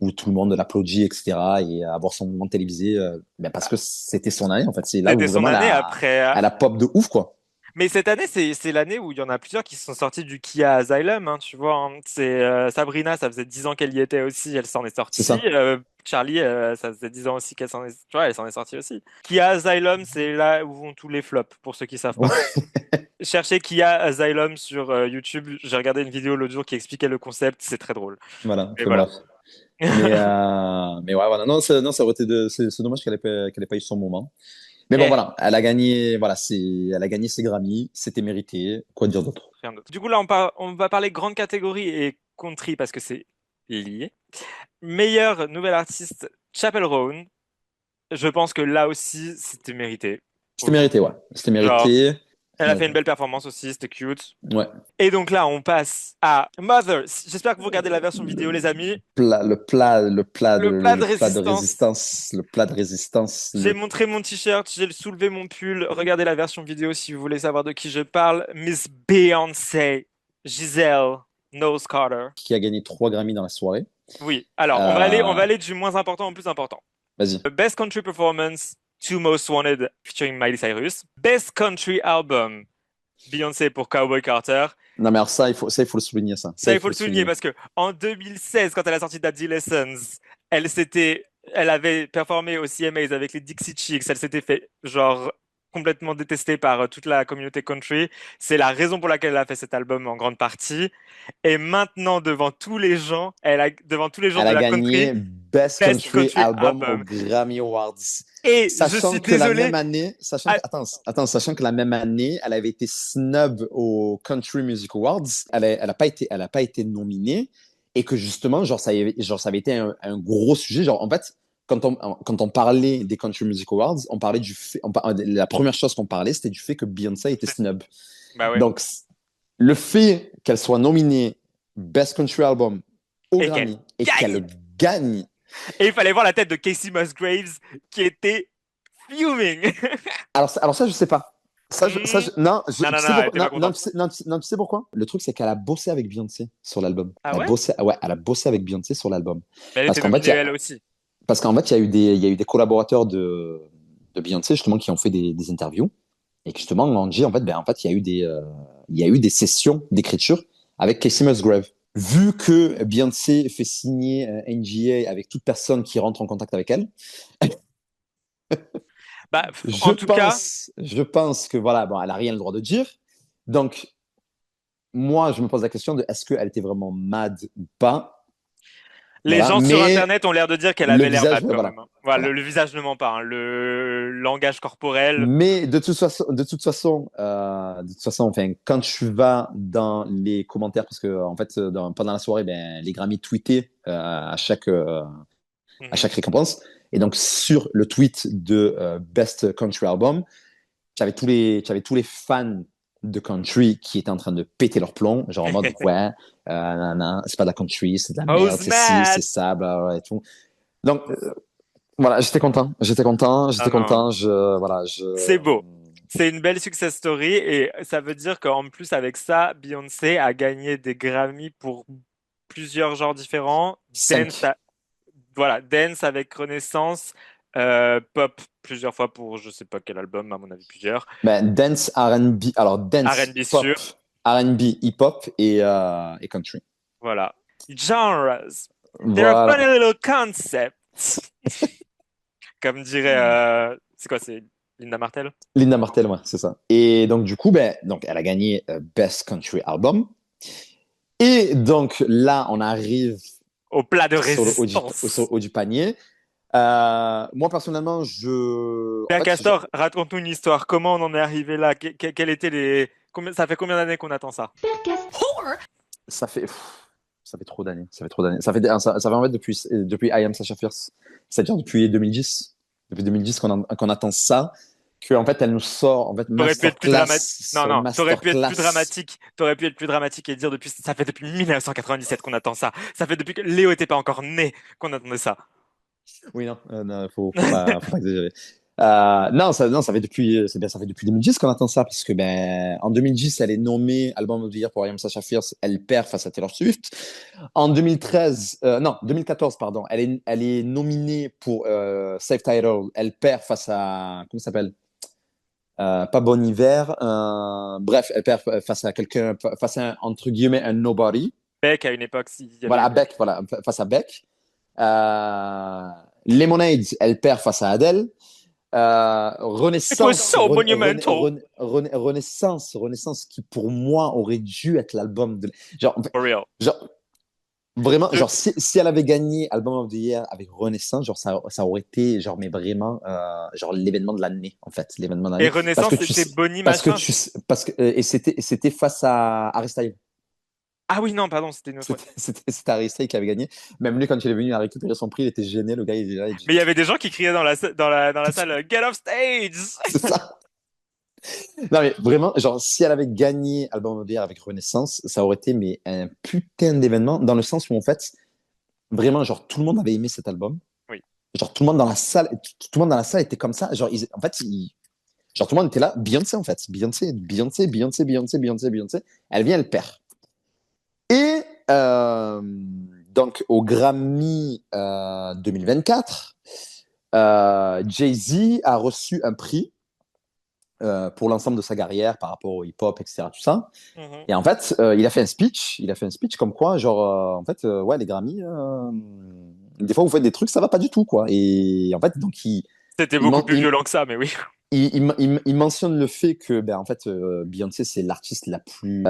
où tout le monde l'applaudit, etc., et avoir son moment télévisé, ben, parce que c'était son année, en fait. C'est là où C'était son vraiment année après. elle a pop de ouf, quoi. Mais cette année, c'est l'année où il y en a plusieurs qui sont sortis du Kia Asylum, hein, tu vois. Hein. C'est Sabrina, ça faisait 10 ans qu'elle y était aussi, elle s'en est C'est sortie. ça. Charlie, ça faisait 10 ans aussi qu'elle s'en est, tu vois, elle s'en est sortie aussi. Kia Asylum, c'est là où vont tous les flops, pour ceux qui savent pas. Cherchez Kia Asylum sur YouTube. J'ai regardé une vidéo l'autre jour qui expliquait le concept, c'est très drôle. Voilà, Et enfin, voilà. bref. Mais ouais, voilà. Non, non, ça aurait été c'est dommage qu'elle ait pas eu son moment. Mais bon, Eh, voilà, elle a gagné, voilà, elle a gagné ses Grammy, c'était mérité. Quoi dire d'autre? rien d'autre. Du coup, là, on va parler grande catégorie et country parce que c'est lié. Meilleur nouvel artiste, Chappell Roan. Je pense que là aussi, c'était mérité. C'était Aussi. mérité, ouais. C'était Genre, mérité. elle a fait une Ouais. belle performance aussi, c'était cute. Ouais. Et donc là, on passe à Mother. J'espère que vous regardez la version vidéo, les amis. Le plat de le plat de résistance. résistance, le plat de résistance, J'ai montré mon t-shirt, j'ai soulevé mon pull. Regardez la version vidéo si vous voulez savoir de qui je parle. Miss Beyoncé, Giselle, Knowles Carter. qui a gagné 3 Grammy dans la soirée. Oui, alors on va Euh, aller du moins important au plus important. vas-y. Best Country Performance, Two Most Wanted featuring Miley Cyrus. Best Country Album, Beyoncé pour Cowboy Carter. Non, mais alors ça, il faut le souligner, ça. Ça, Ça, il il faut faut le le souligner souligner. parce que en 2016, quand elle a sorti Daddy Lessons, elle avait performé au CMAs avec les Dixie Chicks. Elle s'était fait genre complètement détestée par toute la communauté country. C'est la raison pour laquelle elle a fait cet album en grande partie. Et maintenant, devant tous les gens Elle de a la country, gagné Best Best Country Country Album aux Album. Grammy Awards. Et je Sachant suis que la même désolé. année, Ah, sachant que la même année, elle avait été snub aux Country Music Awards. Elle a pas été nominée et que justement, genre, ça avait été un gros sujet. Genre, en fait, quand on parlait des Country Music Awards, on parlait la première chose qu'on parlait, c'était du fait que Beyoncé était snub. bah ouais. Donc, le fait qu'elle soit nominée Best Country Album au Et qu'elle Grammy et gagne. qu'elle gagne. Et il fallait voir la tête de Casey Musgraves qui était fuming. Alors ça, je sais pas. Hmm. Non, Non, non, tu non, sais elle pourquoi? était pas contente. Non, tu sais pourquoi? Le truc, c'est qu'elle a bossé avec Beyoncé sur l'album. Ah ouais? Elle a bossé avec Beyoncé sur l'album. Mais elle Parce était qu'en fait, nominée elle aussi. il y a eu il y a eu des collaborateurs de Beyoncé, justement, qui ont fait des interviews. Et qui, justement, ont dit, en fait, il y a eu des sessions d'écriture avec Casey Musgrave. Vu que Beyoncé fait signer un NDA avec toute personne qui rentre en contact avec elle, Bah, en tout cas, je pense que voilà, bon, elle a rien le droit de dire. Donc, moi, je me pose la question de est-ce qu'elle était vraiment mad ou pas. les Voilà, gens sur mais Internet ont l'air de dire qu'elle le avait l'air visage, bad quand voilà, même, hein. Voilà, voilà. le visage ne ment pas, hein. Le langage corporel. Mais de toute façon, enfin, quand tu vas dans les commentaires, parce que en fait, pendant la soirée, ben, les Grammy tweetaient à Mhm. chaque récompense. Et donc, sur le tweet de Best Country Album, tu avais tous les fans de country qui étaient en train de péter leur plomb, genre en mode, ouais, c'est pas de la country, c'est de la merde, Who's c'est ci, c'est mad? ça, bla, bla, et tout. Donc, voilà, Non, non, voilà, c'est beau. C'est une belle success story et ça veut dire qu'en plus avec ça, Beyoncé a gagné des Grammy pour plusieurs genres différents. cinq. Voilà, dance avec Renaissance, pop plusieurs fois pour je sais pas quel album, à mon avis plusieurs. Ben, dance, R&B, alors dance, R&B pop, sûr, R&B, hip-hop et country. voilà. Genres. They're a funny Voilà. little concepts. Comme dirait, c'est quoi, c'est Linda Martel? Linda Martel, ouais, c'est ça. Et donc, du coup, ben, donc, elle a gagné Best Country Album. Et donc, là, on arrive Au plat de sur sur résistance. le haut du panier. Moi, personnellement, Bien Castor, raconte-nous une histoire. Comment on en est arrivé là? Quels étaient les... Ça fait combien d'années qu'on attend ça? Percast. ça fait, ça fait trop d'années. Ça fait trop d'années. Ça fait en fait depuis I Am Sasha Fierce. C'est-à-dire depuis 2010. Depuis 2010 qu'on attend ça. Que, en fait, elle nous sort, en fait, T'aurais pu être plus dramatique. masterclass Non, sur non, t'aurais pu être plus masterclass. dramatique. T'aurais pu être plus dramatique et dire ça fait depuis 1997 qu'on attend ça. Ça fait depuis que Léo était pas encore né qu'on attendait ça. Oui, non, non, faut pas exagérer. Non, ça fait ça fait depuis 2010 qu'on attend ça, parce que ben, en 2010, elle est nommée Album of the Year pour I Am Sasha Fierce, elle perd face à Taylor Swift. En 2013, non, 2014, pardon, elle est nominée pour Save Title, elle perd face à, comment ça s'appelle? Pas Bon Hiver, bref, elle perd face à quelqu'un, face à entre guillemets, un nobody. Beck, à une époque, s'il y avait Voilà, eu à Beck. Beck, voilà, face à Beck. Lemonade, elle perd face à Adele. It was so monumental. Renaissance, qui pour moi aurait dû être l'album de. For real. Genre vraiment, Je- si elle avait gagné Album of the Year avec Renaissance, genre ça aurait été genre mais vraiment genre l'événement de l'année en fait, l'événement de Et l'année Renaissance, c'était Bonnie machin. parce que et c'était face à Harry Styles. Ah oui, non, pardon, c'était une autre. C'était Harry Styles qui avait gagné. Même lui, quand il est venu à récupérer son prix, il était gêné. Le gars, il est là, il dit, Mais il y avait des gens qui criaient dans la salle Get off stage! c'est ça. Non, mais vraiment, genre, si elle avait gagné Album of the Year avec Renaissance, ça aurait été mais, un putain d'événement, dans le sens où, en fait, vraiment, genre, tout le monde avait aimé cet album. Oui. Genre, tout le monde dans la salle, tout le monde dans la salle était comme ça. Genre, en fait, genre, tout le monde était là. Beyoncé, en fait. Beyoncé. Elle vient, elle perd. Et donc, au Grammy 2024, Jay-Z a reçu un prix pour l'ensemble de sa carrière par rapport au hip-hop, etc. Tout ça. Mhm. Et en fait, il a fait un speech. Il a fait un speech comme quoi, genre, en fait, ouais, les Grammy, des fois, vous faites des trucs, ça va pas du tout, quoi. Et en fait, donc, C'était beaucoup plus violent que ça, mais oui. il mentionne le fait que, ben, en fait, Beyoncé, c'est l'artiste la plus.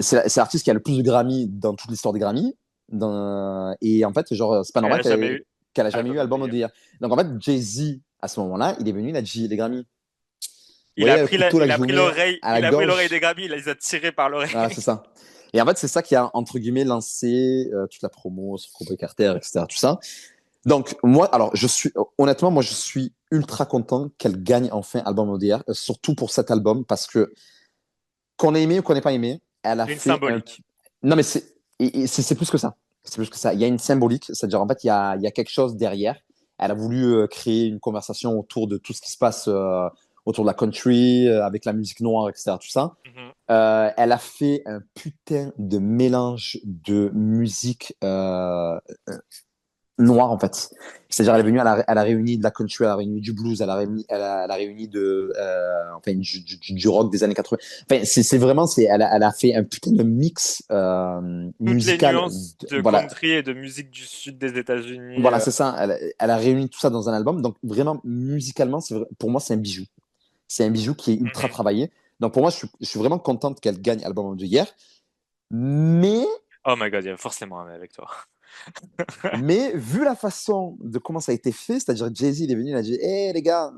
C'est l'artiste qui a le plus de Grammy dans toute l'histoire des Grammy. Et en fait, genre, c'est pas Elle normal a jamais eu qu'elle a jamais eu album of the Album of the Year. Year. Donc, en fait, Jay-Z, à ce moment-là, il est venu, il a dit les Grammy. Vous Il a voyez le pris couteau là il que a je vous pris mets l'oreille, à la il a pris l'oreille des gorge? Grammy, il les a tirés par l'oreille. Voilà, c'est ça. Et en fait, c'est ça qui a, entre guillemets, lancé toute la promo sur Cowboy Carter, etc. Tout ça. Donc, moi, alors, honnêtement, moi, je suis ultra content qu'elle gagne enfin Album of the Year, surtout pour cet album, parce que qu'on ait aimé ou qu'on n'ait pas aimé, elle a Une fait un. symbolique. Non, mais c'est plus que ça. C'est plus que ça. Il y a une symbolique, c'est-à-dire, en fait, il y a quelque chose derrière. Elle a voulu créer une conversation autour de tout ce qui se passe autour de la country, avec la musique noire, etc. Tout ça. Mhm. Elle a fait un putain de mélange de musique noire en fait. C'est-à-dire elle est venue, elle a réuni de la country, elle a réuni du blues, elle a réuni enfin, du rock des années 80. Enfin, c'est vraiment, elle a fait un putain de mix Toutes les musical. nuances de Voilà, country et de musique du sud des États-Unis. voilà, c'est ça. Elle a réuni tout ça dans un album. Donc vraiment, musicalement, pour moi, c'est un bijou. C'est un bijou qui est ultra Mhm. travaillé. Donc pour moi, je suis vraiment contente qu'elle gagne Album de hier. Mais Oh my God, il y a forcément un avec toi. Mais vu la façon de comment ça a été fait, c'est-à-dire Jay-Z il est venu, il a dit, hé les gars,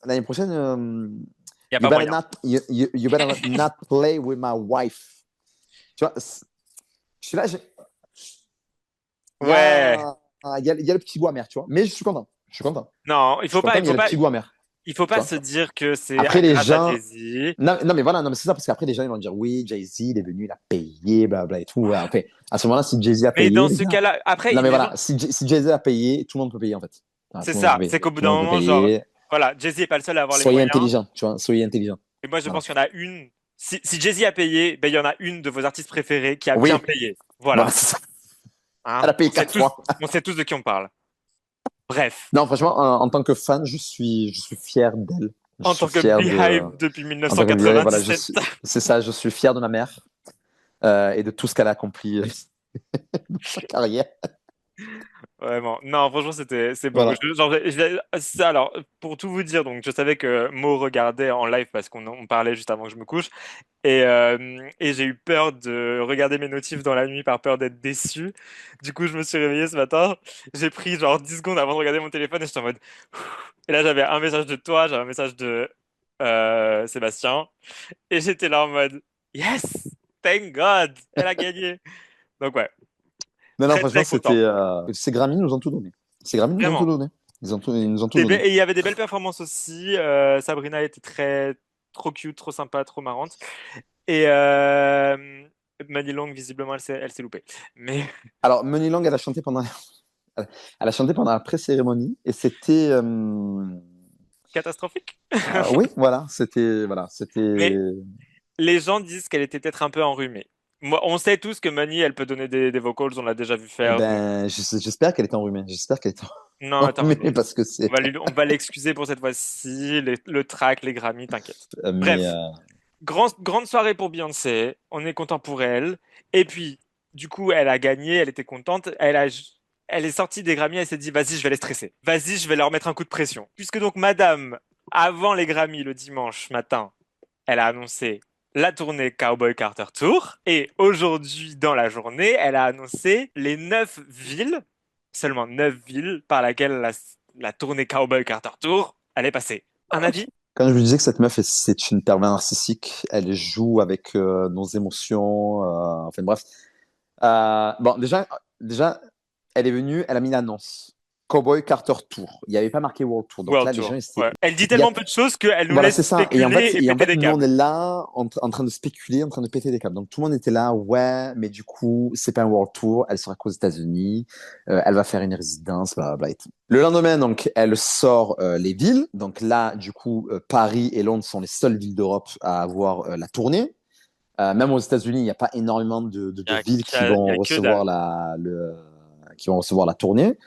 l'année prochaine, Il n'y a pas moyen. you better not play with my wife. Tu vois, je suis là, Ouais. il y a le petit goût amer, tu vois. Mais je suis content, je suis content. Non, Je suis content, mais il y a le petit goût amer, il faut tu pas vois. se dire que c'est Après les grâce à gens, Jay-Z. non, non mais voilà, non mais c'est ça, parce qu'après les gens ils vont dire, oui, Jay-Z il est venu, il a payé, blablabla et tout. Ouais, enfin, à ce moment-là, si Jay-Z a Mais payé, dans les ce gars, cas-là, après, non mais les gens, voilà, si Jay-Z a payé, tout le monde peut payer en fait. Voilà, c'est tout le monde ça. peut payer, C'est qu'au bout tout le d'un monde peut moment, genre, payer. voilà, Jay-Z est pas le seul à avoir les Soyez moyens. intelligent, tu vois, soyez intelligent. Et moi, je Voilà. pense qu'il y en a une. Si Jay-Z a payé, ben, il y en a une de vos artistes préférés qui a bien Oui, payé. voilà, Voilà. c'est ça. Elle Hein? a payé 4 fois. On sait tous de qui on parle. Bref. Non, franchement, en tant que fan, je suis fier d'elle. Je En suis tant que fier de. Beehive depuis En tant que vieille, voilà, 1997. c'est ça, je suis fier de ma mère et de tout ce qu'elle a accompli dans sa carrière. Vraiment. Non, franchement, c'est beau. Voilà. Alors, pour tout vous dire, donc, je savais que Mo regardait en live parce qu'on parlait juste avant que je me couche. Et j'ai eu peur de regarder mes notifs dans la nuit par peur d'être déçu. Du coup, je me suis réveillé ce matin. J'ai pris genre 10 secondes avant de regarder mon téléphone et j'étais en mode. Et là, j'avais un message de toi, j'avais un message de Sébastien. Et j'étais là en mode Yes! Thank God! Elle a gagné! Donc, ouais, Non, non, très franchement, très c'était. content. Ces Grammy nous ont tout donné. Ces Grammy nous ont tout Vraiment. donné. Ils nous ont tout donné. Et il y avait des belles performances aussi. Sabrina était trop cute, trop sympa, trop marrante. Et Manny Long, visiblement, elle s'est loupée. Mais Alors, Money Long, elle a chanté pendant la pré-cérémonie et c'était. catastrophique. Oui, voilà, c'était. Voilà, c'était. Mais les gens disent qu'elle était peut-être un peu enrhumée. Moi, on sait tous que Manny, elle peut donner des vocals, on l'a déjà vu Eh faire. Donc, ben, j'espère qu'elle était enrhumée. J'espère qu'elle était non, elle est enrhumée enrhumée. parce que c'est. On va l'excuser pour cette fois-ci. Le track, les Grammy, t'inquiète. Mais Bref, grande soirée pour Beyoncé. On est content pour elle. Et puis, du coup, elle a gagné, elle était contente. Elle est sortie des Grammys, elle s'est dit, vas-y, je vais les stresser. Vas-y, je vais leur mettre un coup de pression. Puisque donc, madame, avant les Grammys, le dimanche matin, elle a annoncé la tournée Cowboy Carter Tour. Et aujourd'hui, dans la journée, elle a annoncé les 9 villes, seulement 9 villes, par laquelle la tournée Cowboy Carter Tour allait passer. Un avis? quand je vous disais que cette meuf, c'est une pervers narcissique, elle joue avec nos émotions. Enfin bref. Bon, déjà, elle est venue, elle a mis l'annonce. Cowboy Carter Tour. Il n'y avait pas marqué World Tour. Donc World là, les Tour. gens, Ouais. Elle dit il y a tellement peu de choses qu'elle nous Voilà, laisse c'est ça. spéculer et Et en péter fait, des nous, on câbles. est là en train de spéculer, en train de péter des câbles. Donc, tout le monde était là, ouais, mais du coup, c'est pas un World Tour, elle sera qu'aux États-Unis, elle va faire une résidence, blablabla et tout. Le lendemain, donc, elle sort les villes. Donc là, du coup, Paris et Londres sont les seules villes d'Europe à avoir la tournée. Même aux États-Unis, il n'y a pas énormément de villes qui Il y vont a que recevoir dalle. qui vont recevoir la tournée.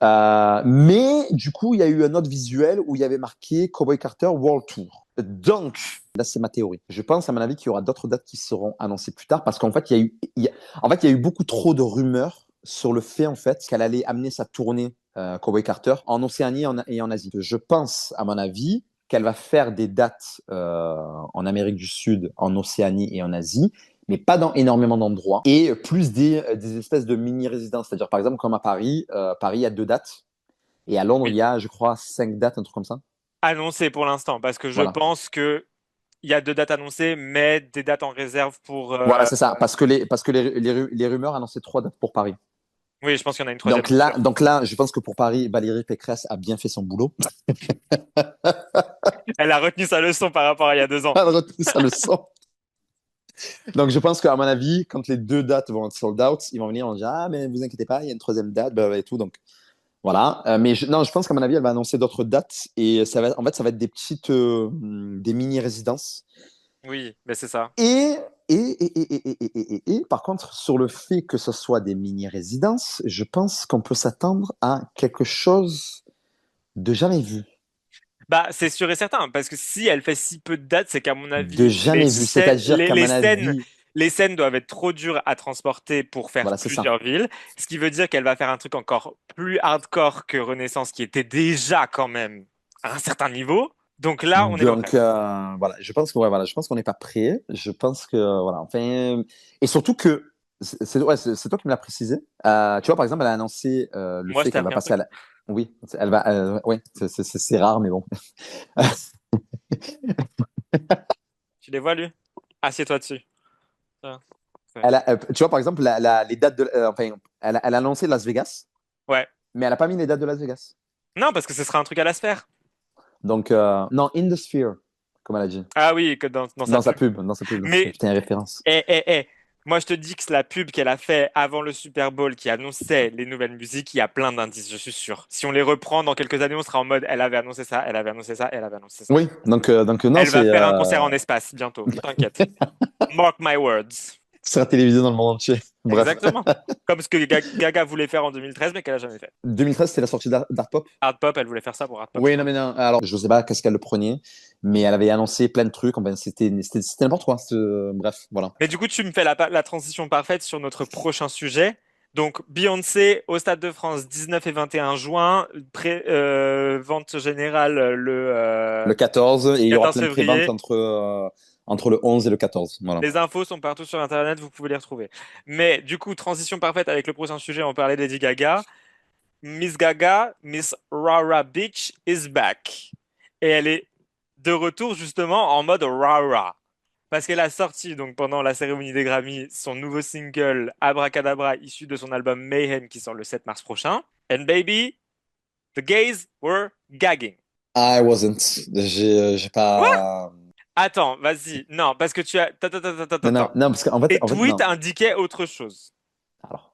Mais du coup, il y a eu un autre visuel où il y avait marqué Cowboy Carter World Tour. Donc, là, c'est ma théorie. Je pense, à mon avis, qu'il y aura d'autres dates qui seront annoncées plus tard parce qu'en fait, en fait, il y a eu beaucoup trop de rumeurs sur le fait, en fait, qu'elle allait amener sa tournée Cowboy Carter en Océanie et en Asie. Je pense, à mon avis, qu'elle va faire des dates en Amérique du Sud, en Océanie et en Asie, mais pas dans énormément d'endroits, et plus des espèces de mini-résidences. C'est-à-dire, par exemple, comme à Paris, Paris, il y a 2 dates, et à Londres, il Oui. y a, je crois, 5 dates, un truc comme ça. Annoncé pour l'instant, parce que je Voilà. pense que il y a 2 dates annoncées, mais des dates en réserve pour. Voilà, c'est ça. Parce que les rumeurs annonçaient 3 dates pour Paris. Oui, je pense qu'il y en a une troisième, c'est sûr. Donc là, je pense que pour Paris, Valérie Pécresse a bien fait son boulot. Elle a retenu sa leçon par rapport à il y a 2 ans. Elle retenu sa leçon. Donc je pense qu'à mon avis, quand les 2 dates vont être sold out, ils vont venir en disant ah mais vous inquiétez pas, il y a une troisième date et tout. Donc voilà. Mais non, je pense qu'à mon avis, elle va annoncer d'autres dates et en fait, ça va être des petites, des mini résidences. Oui, mais c'est ça. Par contre, sur le fait que ce soit des mini résidences, je pense qu'on peut s'attendre à quelque chose de jamais vu. Bah, c'est sûr et certain, parce que si elle fait si peu de dates, c'est qu'à mon De avis, jamais vu. C'est-à-dire qu'à mon avis, les scènes doivent être trop dures à transporter pour faire voilà, c'est ça. plusieurs villes, ce qui veut dire qu'elle va faire un truc encore plus hardcore que Renaissance, qui était déjà quand même à un certain niveau. Donc là, on n'est pas prêt. Donc voilà, je pense que ouais, voilà, je pense qu'on n'est pas prêt. Je pense que voilà, enfin, et surtout que c'est toi qui me l'as précisé. Tu vois, par exemple, elle a annoncé le Moi, je fait t'ai qu'elle va appris un passer truc. à la. Oui, elle va. Ouais, c'est rare, mais bon. Tu les vois, lui? Assieds-toi dessus. Ça, ouais. Tu vois, par exemple, les dates de. Enfin, elle a annoncé Las Vegas, Ouais. mais elle a pas mis les dates de Las Vegas. Non, parce que ce sera un truc à la sphère. Donc non, In the Sphere, comme elle a dit. Ah oui, que dans sa pub. C'est Mais putain, référence. Moi, je te dis que la pub qu'elle a fait avant le Super Bowl qui annonçait les nouvelles musiques, il y a plein d'indices, je suis sûr. Si on les reprend dans quelques années, on sera en mode elle avait annoncé ça, elle avait annoncé ça, elle avait annoncé ça. Oui, donc non, Elle va c'est faire un concert en espace bientôt, t'inquiète. Mark my words. sera télévisé dans le monde entier. Bref. Exactement. Comme ce que Gaga voulait faire en 2013, mais qu'elle a jamais fait. 2013, c'était la sortie d'Art Pop. Art Pop, elle voulait faire ça pour Art Pop, je Oui, non, crois. mais non. Alors, je sais pas qu'est-ce qu'elle le prenait, mais elle avait annoncé plein de trucs. Enfin, c'était n'importe quoi. Bref, voilà. Mais du coup, tu me fais la transition parfaite sur notre prochain sujet. Donc, Beyoncé au Stade de France, 19 et 21 juin, vente générale Le 14, et il y aura 14 plein de préventes février. entre le 11 et le 14. Voilà. Les infos sont partout sur Internet, vous pouvez les retrouver. Mais du coup, transition parfaite avec le prochain sujet, on parlait Lady Gaga. Miss Gaga, Miss Rara Bitch is back. Et elle est de retour justement en mode Rara. Parce qu'elle a sorti donc pendant la cérémonie des Grammy son nouveau single Abracadabra issu de son album Mayhem qui sort le 7 mars prochain. And baby, the gays were gagging. I wasn't. J'ai Quoi? pas. Attends, vas-y. Non, parce que tu as. Non, non, Attends. non, parce Tes en fait, tweets non. indiquaient autre chose. Alors,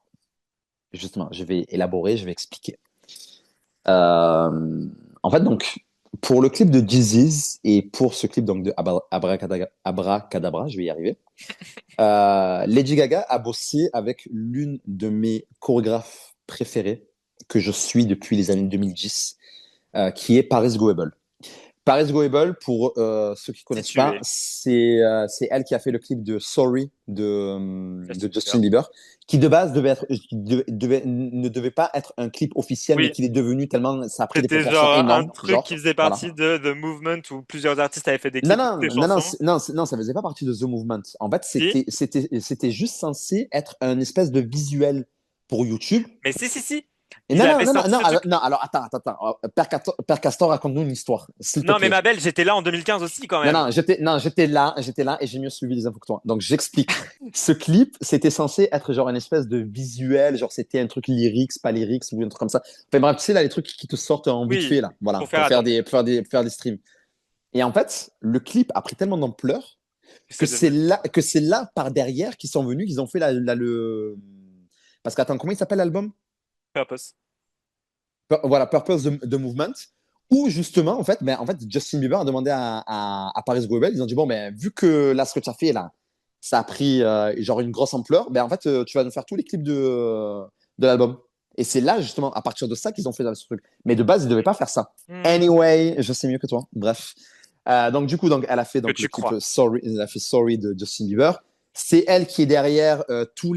justement, je vais élaborer, je vais expliquer. Euh, En fait, donc, pour le clip de Jeezy's et pour ce clip donc de Abracadabra, je vais y arriver. Lady Gaga a bossé avec l'une de mes chorégraphes préférées que je suis depuis les années 2010, qui est Paris Goebel. Paris Goebel, pour ceux qui ne Si connaissent tu pas, es. c'est elle qui a fait le clip de Sorry Justin de Justin Bieber. Bieber, qui de base ne devait pas être un clip officiel, mais Oui, qu'il est devenu tellement ça a pris des c'était proportions genre un énormes. truc qui Genre, faisait voilà. partie de The Movement où plusieurs artistes avaient fait des Non, clips non, pour des non, non, chansons. non, ça faisait pas partie de The Movement. En fait, Si? c'était juste censé être un espèce de visuel pour YouTube. Mais si. Et Ils non, non, avaient non, non, sorti non, ce truc. alors attends. Père Castor, raconte-nous une histoire, s'il te Non, mais plaît. ma belle, j'étais là en 2015 aussi quand Non, même. non, j'étais là et j'ai mieux suivi les infos que toi. Donc j'explique. Ce clip, c'était censé être genre une espèce de visuel, genre c'était un truc lyrics, pas lyrics ou un truc comme ça. Enfin bref, tu sais là les trucs qui te sortent en vite Oui, fait là, voilà, pour faire attendre. pour faire des streams. Et en fait, le clip a pris tellement d'ampleur C'est devenu que c'est là par derrière qu'ils sont venus, qu'ils ont fait le. Parce qu'attends, comment il s'appelle l'album? Purpose. Voilà, Purpose de Movement. Où justement, en fait, Justin Bieber a demandé à Paris Goebel, ils ont dit bon, ben vu que là ce que tu as fait là, ça a pris genre une grosse ampleur, ben en fait, tu vas nous faire tous les clips de l'album. Et c'est là justement à partir de ça qu'ils ont fait ce truc. Mais de base, ils ne devaient pas faire ça. Hmm, Anyway, je sais mieux que toi. Bref. Donc du coup, donc elle a fait que donc le tu clip crois. Sorry, elle a fait Sorry de Justin Bieber. C'est elle qui est derrière toutes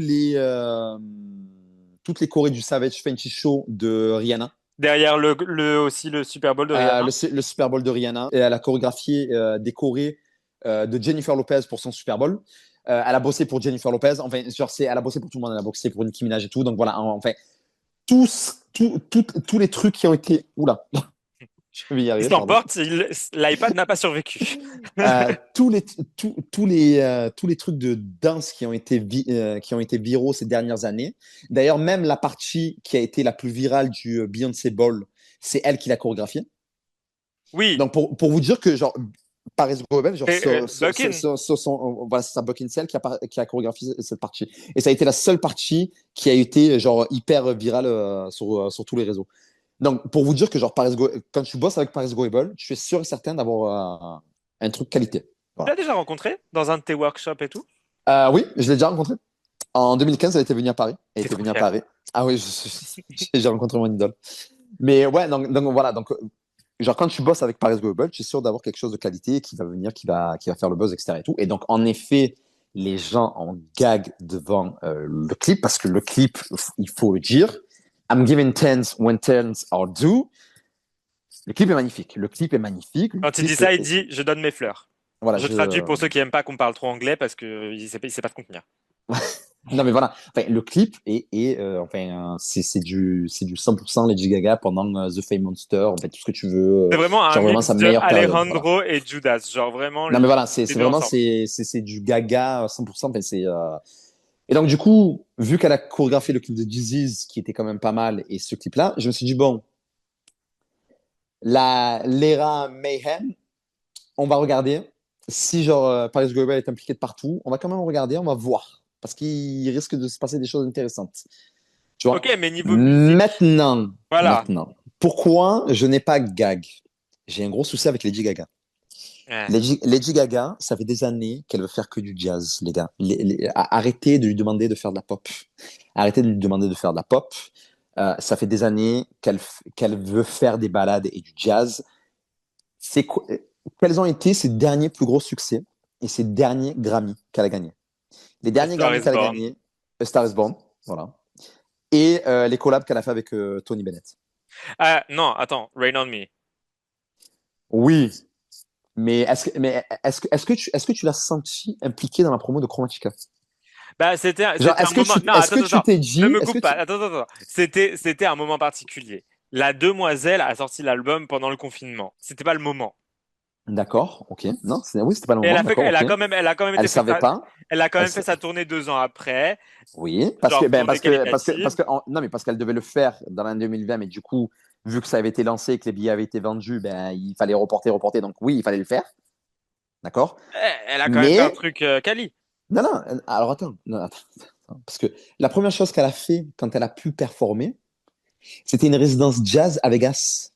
les chorés du Savage Fenty Show de Rihanna. Derrière aussi le Super Bowl de Rihanna. Le Super Bowl de Rihanna. Et elle a chorégraphié des chorés de Jennifer Lopez pour son Super Bowl. Elle a bossé pour Jennifer Lopez. Enfin, genre, elle a bossé pour tout le monde. Elle a bossé pour Nicki Minaj et tout. Donc voilà, enfin, tous les trucs qui ont été. Oula, je vais y Il arriver, pardon. s'emporte, l'iPad n'a pas survécu. Tous tous les trucs de danse qui ont été viraux ces dernières années. D'ailleurs, même la partie qui a été la plus virale du Beyoncé Ball, c'est elle qui l'a chorégraphiée. Oui, Donc, pour vous dire que, genre, Paris Goebel, genre, Buckin. voilà, c'est sa Beckinsale qui a chorégraphié cette partie. Et ça a été la seule partie qui a été, genre, hyper virale sur tous les réseaux. Donc, pour vous dire que, genre, quand tu bosses avec Paris Goebel, tu es sûr et certain d'avoir un truc qualité. Tu Voilà. l'as déjà rencontré dans un de tes workshops et tout? Oui, je l'ai déjà rencontré. En 2015, elle était venue à Paris. Elle C'est était trop venue à fier. Paris. Ah oui, j'ai rencontré mon idole. Mais ouais, donc voilà. Donc, genre, quand tu bosses avec Paris Goebel, tu es sûr d'avoir quelque chose de qualité qui va venir, qui va faire le buzz, etc. Et tout. Et donc, en effet, les gens en gag devant le clip, parce que le clip, il faut le dire, I'm giving tens when tens are due. Le clip est magnifique. Le clip est magnifique. Le Quand il dit clip ça, il dit je donne mes fleurs. voilà, Je traduis pour ceux qui aiment pas qu'on parle trop anglais parce qu'il sait pas te contenir. non mais voilà. Enfin, le clip enfin, c'est du 100% Lady Gaga pendant The Fame Monster. En fait, tout ce que tu veux. C'est vraiment un Genre vraiment sa mix de meilleure période. Voilà. Alejandro et Judas. Genre vraiment Non mais voilà, les c'est deux vraiment ensemble. c'est du Gaga 100%. Enfin, Et donc du coup, vu qu'elle a chorégraphié le clip de Disease, qui était quand même pas mal, et ce clip-là, je me suis dit bon, l'era Mayhem, on va regarder. Si genre Paris Goebel est impliqué de partout, on va quand même regarder, on va voir. Parce qu'il risque de se passer des choses intéressantes. Tu Ok, vois? mais niveau musique, Maintenant, voilà. maintenant, pourquoi je n'ai pas gag? J'ai un gros souci avec Lady Gaga. Ouais. Lady Gaga, ça fait des années qu'elle veut faire que du jazz, les gars. Arrêtez de lui demander de faire de la pop. Arrêtez de lui demander de faire de la pop. Ça fait des années qu'elle veut faire des ballades et du jazz. Quels ont été ses derniers plus gros succès et ses derniers Grammy qu'elle a gagnés? Les A derniers Star Grammy is qu'elle a Born. gagnés, A Star is Born, voilà. Et les collabs qu'elle a fait avec Tony Bennett. Ah non, attends, Rain on Me. Oui, mais est-ce que tu l'as senti impliqué dans la promo de Chromatica? Bah Genre, c'était un moment. Non, est-ce attends, que attends, tu attends. t'es Ne dit, me est-ce que coupe pas. tu, Attends. C'était un moment particulier. La demoiselle a sorti l'album pendant le confinement. C'était pas le moment. d'accord, ok, non, oui, c'était pas le Et elle moment, a fait, d'accord, ok. elle a quand même Elle été fait savait sa, pas, elle a quand elle, même fait sa- sa tournée 2 ans après, oui, genre tournée parce qualitative. que, non, mais parce qu'elle devait le faire dans l'année 2020, mais du coup, vu que ça avait été lancé et que les billets avaient été vendus, ben, il fallait reporter, donc oui, il fallait le faire, d'accord. Elle a quand même fait un Mais, truc quali. non, non, alors attends, non, attends, parce que la première chose qu'elle a fait quand elle a pu performer, c'était une résidence jazz à Vegas,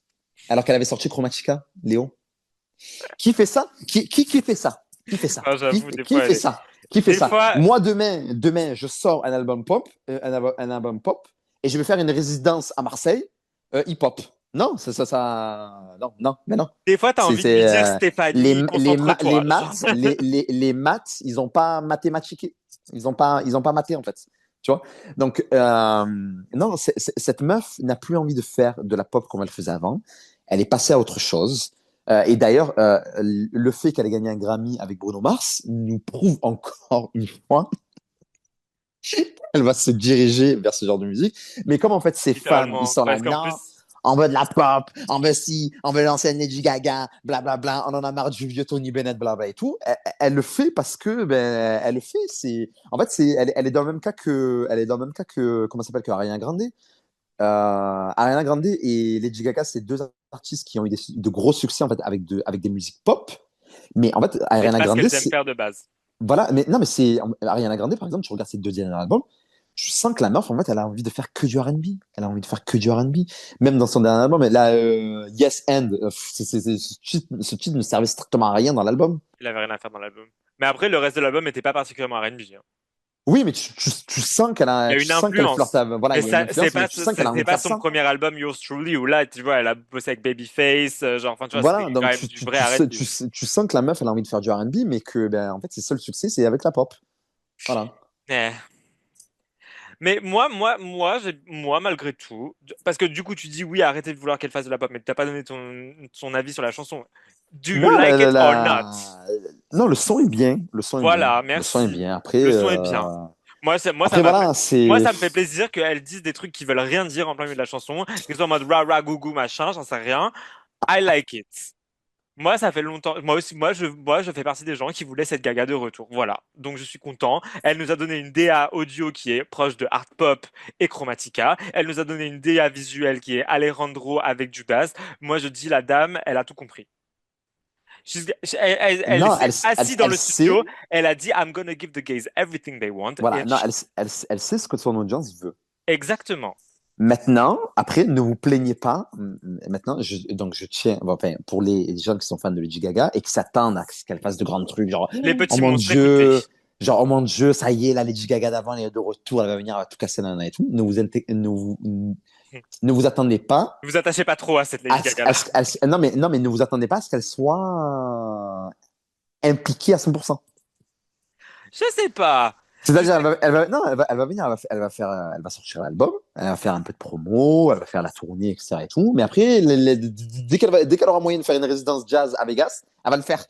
alors qu'elle avait sorti Chromatica, Léo. Qui fait ça? Qui fait ça? Qui fait ça? Ah, j'avoue, des Qui fois, fait ça? Qui fait des ça? fois, Moi, demain, je sors un album pop, un album pop, et je vais faire une résidence à Marseille, hip-hop. Non, non, non, mais non. t'as envie de lui dire, Les, Stéphanie, concentre-toi. Genre. les maths, ils ont pas mathématiqué. Ils ont pas maté, en fait. Tu vois? Donc, non, cette meuf n'a plus envie de faire de la pop comme elle faisait avant. Elle est passée à autre chose. Et d'ailleurs, le fait qu'elle ait gagné un Grammy avec Bruno Mars nous prouve encore une fois qu'elle va se diriger vers ce genre de musique. Mais comme en fait ses fans, ils Littéralement. sont là, Parce qu'en non, plus, on veut de la pop, on veut ci, on veut l'ancienne Lady Gaga, blablabla, on en a marre du vieux Tony Bennett, blabla et tout. Elle le fait parce que, ben, elle le fait. En fait, elle est dans le même cas comment ça s'appelle, que Ariana Grande. Ariana Grande et Lady Gaga, c'est deux artistes qui ont eu de gros succès en fait avec des musiques pop. Mais en fait, c'est Ariana pas ce Grande, qu'elles aiment faire de base. voilà. Mais non, mais c'est Ariana Grande, par exemple, tu regardes ses deux derniers albums, tu sens que la meuf, en fait, elle a envie de faire que du R&B. Elle a envie de faire que du R&B. Même dans son dernier album, elle a Yes and. Ce titre ne servait strictement à rien dans l'album. Il avait rien à faire dans l'album. Mais après, le reste de l'album n'était pas particulièrement R&B, hein. Oui, mais tu sens Il y a tu une sens qu'elle flirte. influence. Voilà, Mais il y a une ça, influence, mais tu sens qu'elle a envie c'est de pas faire son ça. premier album, Yours Truly, où là, tu vois, elle a bossé avec Babyface, genre, enfin, tu vois, c'était Voilà, quand donc même du vrai R&B. tu sens que la meuf, elle a envie de faire du R&B, mais que, ben, en fait, ses seuls succès, c'est avec la pop. Voilà. Eh. Mais moi, malgré tout, parce que du coup, tu dis oui, arrêtez de vouloir qu'elle fasse de la pop, mais tu n'as pas donné ton avis sur la chanson. Do you Non, like it or not? non, le son est bien. Le son est bien. Voilà, Le son est merci. bien. Après, Le son est bien. après voilà, Moi, c'est. ça me fait plaisir qu'elles disent des trucs qui veulent rien dire en plein milieu de la chanson, qu'ils soient en mode ra ra gougou machin, j'en sais rien. I like it. Moi, ça fait longtemps. Moi aussi, moi, je fais partie des gens qui voulaient cette Gaga de retour. Voilà. Donc, je suis content. Elle nous a donné une DA audio qui est proche de Art Pop et Chromatica. Elle nous a donné une DA visuelle qui est Alejandro avec Judas. Moi, je dis, la dame, elle a tout compris. Elle Non, s'est assise dans elle le sait. studio. Elle a dit, I'm gonna give the gays everything they want. Voilà, non, elle sait ce que son audience veut. Exactement. Maintenant, après, ne vous plaignez pas. Maintenant, donc je tiens, bon, enfin, pour les gens qui sont fans de Lady Gaga et qui s'attendent à ce qu'elle fasse de grands trucs, genre, Les oh petits mon monstres, écoutez. Dieu, genre, oh mon Dieu, ça y est, la Lady Gaga d'avant, elle est de retour, elle va venir, elle va tout casser, nanana et tout. Ne vous attendez pas Ne vous attachez pas trop à cette Lady à Gaga là. non, mais ne vous attendez pas à ce qu'elle soit impliquée à 100%. Je sais pas. Tu C'est-à-dire, sais, non, elle va venir, elle va sortir l'album, elle va faire un peu de promo, elle va faire la tournée, etc. et tout. Mais après, dès qu'elle aura moyen de faire une résidence jazz à Vegas, elle va le faire.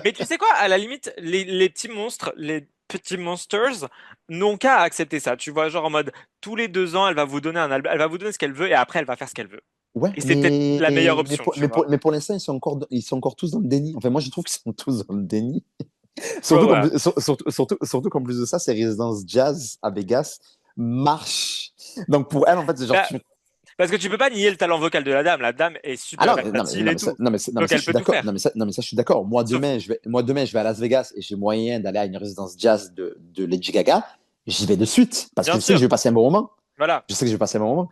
mais tu sais quoi, à la limite, les petits monstres, les petits monsters n'ont qu'à accepter ça. Tu vois, genre en mode, tous les 2 ans, elle va vous donner un album, elle va vous donner ce qu'elle veut et après, elle va faire ce qu'elle veut. Ouais, Et c'est peut-être la meilleure option, tu vois. mais pour l'instant, ils sont encore tous dans le déni. Enfin, moi, je trouve qu'ils sont tous dans le déni. Ouais, Surtout ouais. surtout qu'en plus de ça, ces résidences jazz à Vegas marchent. Donc pour elle, en fait, c'est genre, Bah, parce que tu peux pas nier le talent vocal de la dame. La dame est ah super non, versatile et tout. non, mais Donc ça, je elle suis peut tout d'accord. faire. Non, mais ça, je suis d'accord. Sauf, Moi, demain, je vais à Las Vegas et j'ai moyen d'aller à une résidence jazz de Lady Gaga. J'y vais de suite parce que bien je sais que sûr, je vais passer un bon moment. voilà. Je sais que je vais passer un bon moment.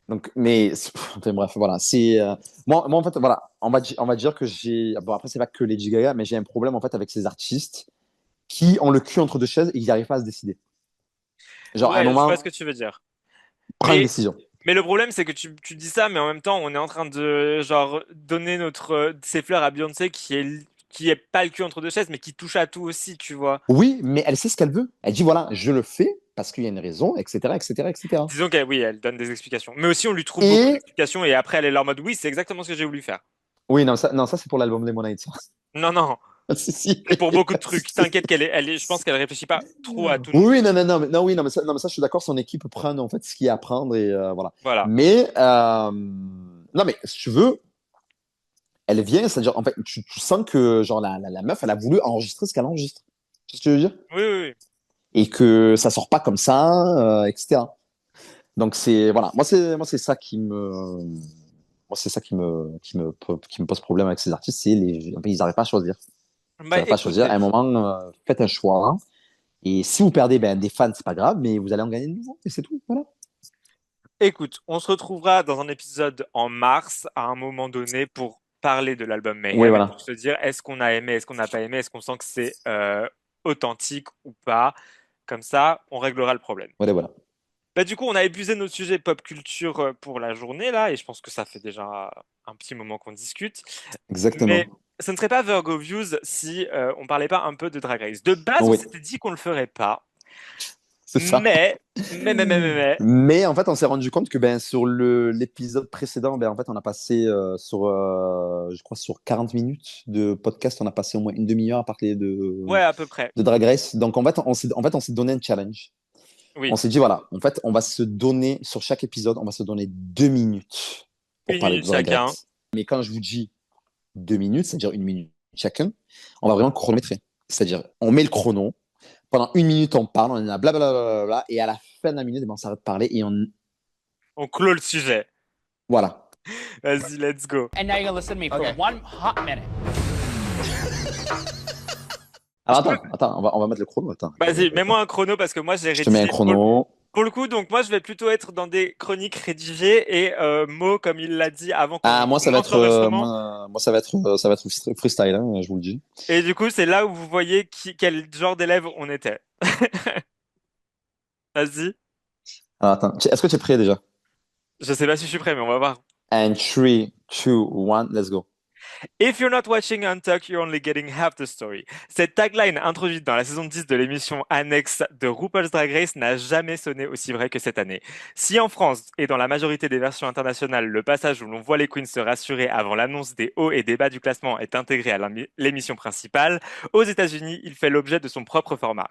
Donc, mais, enfin, bref, voilà. Moi, en fait, voilà. On va dire que j'ai, bon, après, c'est pas que Lady Gaga, mais j'ai un problème, en fait, avec ces artistes qui ont le cul entre deux chaises et qui n'arrivent pas à se décider. Genre, à un Ouais, je vois ce moment, que tu veux dire. prends une Mais décision. Mais le problème, c'est que tu dis ça, mais en même temps, on est en train de genre donner ses fleurs à Beyoncé qui est pas le cul entre deux chaises, mais qui touche à tout aussi, tu vois. Oui, mais elle sait ce qu'elle veut. Elle dit, voilà, je le fais parce qu'il y a une raison, etc., etc., etc. Disons qu'elle, oui, elle donne des explications. Mais aussi, on lui trouve beaucoup Et d'explications et après, elle est là en mode, oui, c'est exactement ce que j'ai voulu faire. oui, non, ça c'est pour l'album Lemonade, ça. Non, non, si, si. c'est pour beaucoup de trucs. T'inquiète je pense qu'elle réfléchit pas trop à tout non Oui, plus. non, non, non, non, oui, non, mais ça, je suis d'accord, son équipe prend en fait ce qu'il y a à prendre et voilà. Voilà. Mais, non, mais si tu veux, elle vient, c'est-à-dire, en fait, tu sens que, genre, la meuf, elle a voulu enregistrer ce qu'elle enregistre. Tu sais ce que je veux dire? Oui, oui, oui. Et que ça sort pas comme ça, etc. Donc, voilà, moi, c'est ça qui me, moi, c'est ça qui me pose problème avec ces artistes, en fait, ils n'arrivent pas à choisir. Ils Bah n'arrivent pas à choisir. À écoutez, un moment, faites un choix. Et si vous perdez ben, des fans, c'est pas grave, mais vous allez en gagner de nouveaux. Et c'est tout. Voilà. écoute, on se retrouvera dans un épisode en mars à un moment donné pour parler de l'album Oui, Mayhem et voilà. pour se dire est-ce qu'on a aimé, est-ce qu'on n'a pas aimé, est-ce qu'on sent que c'est authentique ou pas. Comme ça, on réglera le problème. Voilà, voilà. Bah, du coup, on a épuisé notre sujet pop culture pour la journée là, et je pense que ça fait déjà un petit moment qu'on discute. Mais Exactement. ce ne serait pas Virgo Views si on parlait pas un peu de Drag Race. De base, on Oui, s'était dit qu'on le ferait pas, c'est ça. mais, Mais en fait, on s'est rendu compte que ben, sur l'épisode précédent, ben, en fait, on a passé je crois, sur 40 minutes de podcast, on a passé au moins une demi-heure à parler ouais, à peu près. de Drag Race. Donc, en fait, on s'est donné un challenge. On Oui, s'est dit, voilà, en fait, on va se donner, sur chaque épisode, on va se donner 2 minutes pour une parler minute de Drag chacun. Race. Mais quand je vous dis 2 minutes, c'est-à-dire une minute chacun, on va vraiment chronométrer. C'est-à-dire, on met le chrono, pendant une minute, on parle, on est là, blablabla, et à la fin de la minute, eh ben, on s'arrête de parler et on. On clôt le sujet. Voilà. Vas-y, let's go. And now you're gonna listen to me for 1 hot minute. Alors attends, on va mettre le chrono. Attends. Vas-y, mets-moi un chrono parce que moi j'ai Je te mets un rédigé. chrono. Pour le coup, donc moi je vais plutôt être dans des chroniques rédigées et Mo, comme il l'a dit avant Ah, qu'on lance l'enregistrement. ça va être freestyle, hein, je vous le dis. Et du coup, c'est là où vous voyez quel genre d'élève on était. Vas-y. Alors, attends, est-ce que tu es prêt déjà? Je sais pas si je suis prêt, mais on va voir. And 3, 2, 1, let's go. If you're not watching Untucked, you're only getting half the story. Cette tagline introduite dans la saison 10 de l'émission annexe de RuPaul's Drag Race n'a jamais sonné aussi vrai que cette année. Si en France et dans la majorité des versions internationales, le passage où l'on voit les queens se rassurer avant l'annonce des hauts et des bas du classement est intégré à l'émission principale, aux États-Unis, il fait l'objet de son propre format.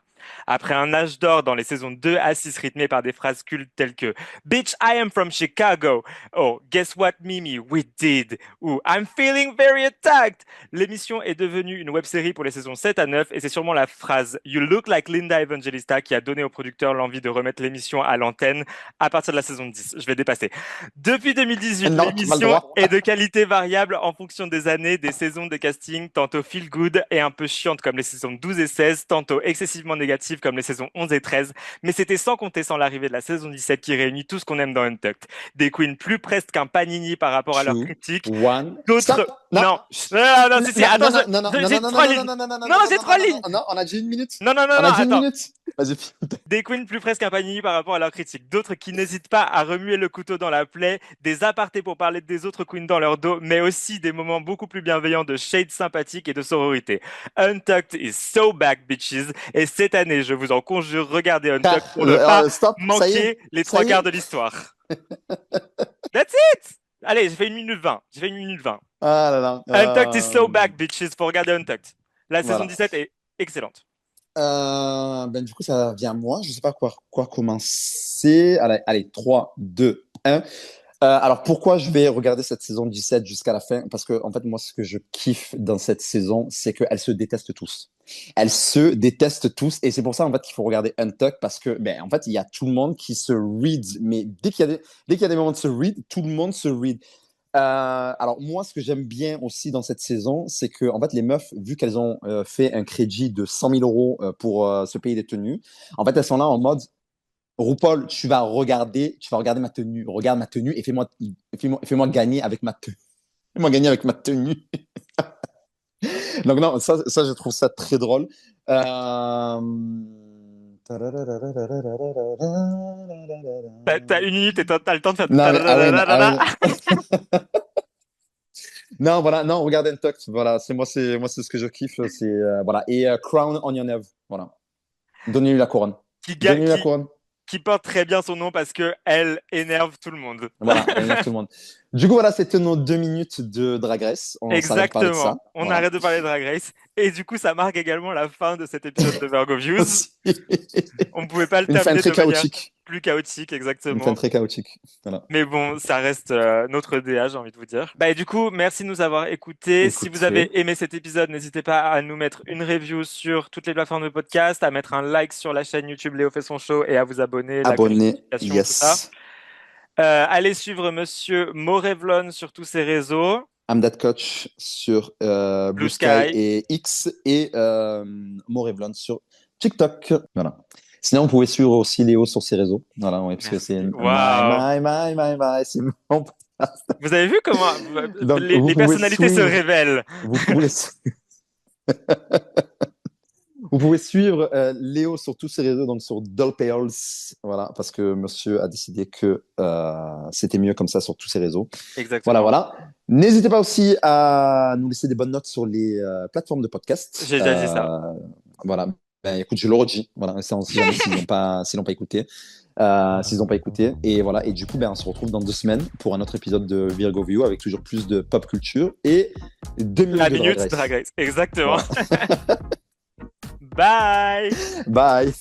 Après un âge d'or dans les saisons 2 à 6 rythmées par des phrases cultes telles que Bitch, I am from Chicago. Oh, guess what, Mimi? We did. Ou I'm feeling very attacked. L'émission est devenue une web-série pour les saisons 7 à 9 et c'est sûrement la phrase You look like Linda Evangelista qui a donné aux producteurs l'envie de remettre l'émission à l'antenne à partir de la saison 10. Je vais dépasser. Depuis 2018, Non, tu m'as le l'émission droit. est de qualité variable en fonction des années, des saisons, des castings, tantôt feel good et un peu chiante comme les saisons 12 et 16, tantôt excessivement négatives comme les saisons 11 et 13, mais c'était sans compter sans l'arrivée de la saison 17 qui réunit tout ce qu'on aime dans Untucked. Des queens plus presque qu'un panini par rapport à leurs critiques. One. D'autres. Stop. Non. Non, non, si, attends, j'ai trois lignes. Non, j'ai trois lignes. Non, on a déjà une minute. Non, On a déjà une attends. minute. Vas-y. Des queens plus presque qu'un panini par rapport à leurs critiques. D'autres qui n'hésitent pas à remuer le couteau dans la plaie. Des apartés pour parler des autres queens dans leur dos, mais aussi des moments beaucoup plus bienveillants de shade sympathique et de sororité. Untucked is so back, bitches. Et cette année, je vous en conjure, regardez Untucked pour ne pas Stop. manquer les trois quarts de l'histoire. That's it! Allez, j'ai fait 1 minute 20. Ah là là. Untucked is so back, bitches. Faut regarder Untucked. La saison 17 est excellente. Du coup, ça vient à moi. Je sais pas quoi commencer. Allez, 3, 2, 1. Alors, pourquoi je vais regarder cette saison 17 jusqu'à la fin? Parce que, en fait, moi, ce que je kiffe dans cette saison, c'est qu'elles se détestent tous. Elles se détestent tous. Et c'est pour ça, en fait, qu'il faut regarder Untucked parce que, en fait, il y a tout le monde qui se read. Mais dès qu'il y a des moments de se read, tout le monde se read. Alors moi, ce que j'aime bien aussi dans cette saison, c'est que en fait les meufs, vu qu'elles ont fait un crédit de 100 000 euros pour se payer des tenues, en fait elles sont là en mode RuPaul, tu vas regarder ma tenue, regarde ma tenue et fais-moi gagner avec ma tenue, fais-moi gagner avec ma tenue. Donc non, ça je trouve ça très drôle. T'as 1 minute et t'as le temps de faire. Non, non, voilà, non, regarde Untucked, voilà, c'est ce que je kiffe, voilà, et Crown Onion Eve, voilà, donnez-lui la couronne, donnez-lui la couronne, qui porte très bien son nom parce que elle énerve tout le monde. voilà, elle énerve tout le monde. Du coup, voilà, c'était nos 2 minutes de Drag Race. Exactement. On voilà. arrête de parler de Drag Race. Et du coup, ça marque également la fin de cet épisode de Virgo Views. On ne pouvait pas le terminer de manière plus chaotique, exactement. Une fin très chaotique. Voilà. Mais bon, ça reste notre DA, j'ai envie de vous dire. Et du coup, merci de nous avoir écoutés. Si vous avez aimé cet épisode, n'hésitez pas à nous mettre une review sur toutes les plateformes de podcast, à mettre un like sur la chaîne YouTube Léo fait son show et à vous abonner. Yes. Tout ça. Allez suivre Monsieur Morevlon sur tous ses réseaux. I'm That Coach sur Blue Sky et X et Morevlon sur TikTok. Voilà. Sinon, vous pouvez suivre aussi Léo sur ses réseaux. Voilà, oui, parce que c'est my, c'est mon... Vous avez vu comment les personnalités se révèlent. Vous pouvez suivre Léo sur tous ses réseaux, donc sur Dollpearls, voilà, parce que monsieur a décidé que c'était mieux comme ça sur tous ses réseaux. Exactement. Voilà. N'hésitez pas aussi à nous laisser des bonnes notes sur les plateformes de podcast. J'ai déjà dit ça. Voilà. Écoute, je le redis. Voilà, s'ils n'ont pas écouté. S'ils n'ont pas écouté. Et voilà. Et du coup, on se retrouve dans 2 semaines pour un autre épisode de Virgo View avec toujours plus de pop culture et 2 minutes La de minute Drag Race. Exactement. Voilà. Bye.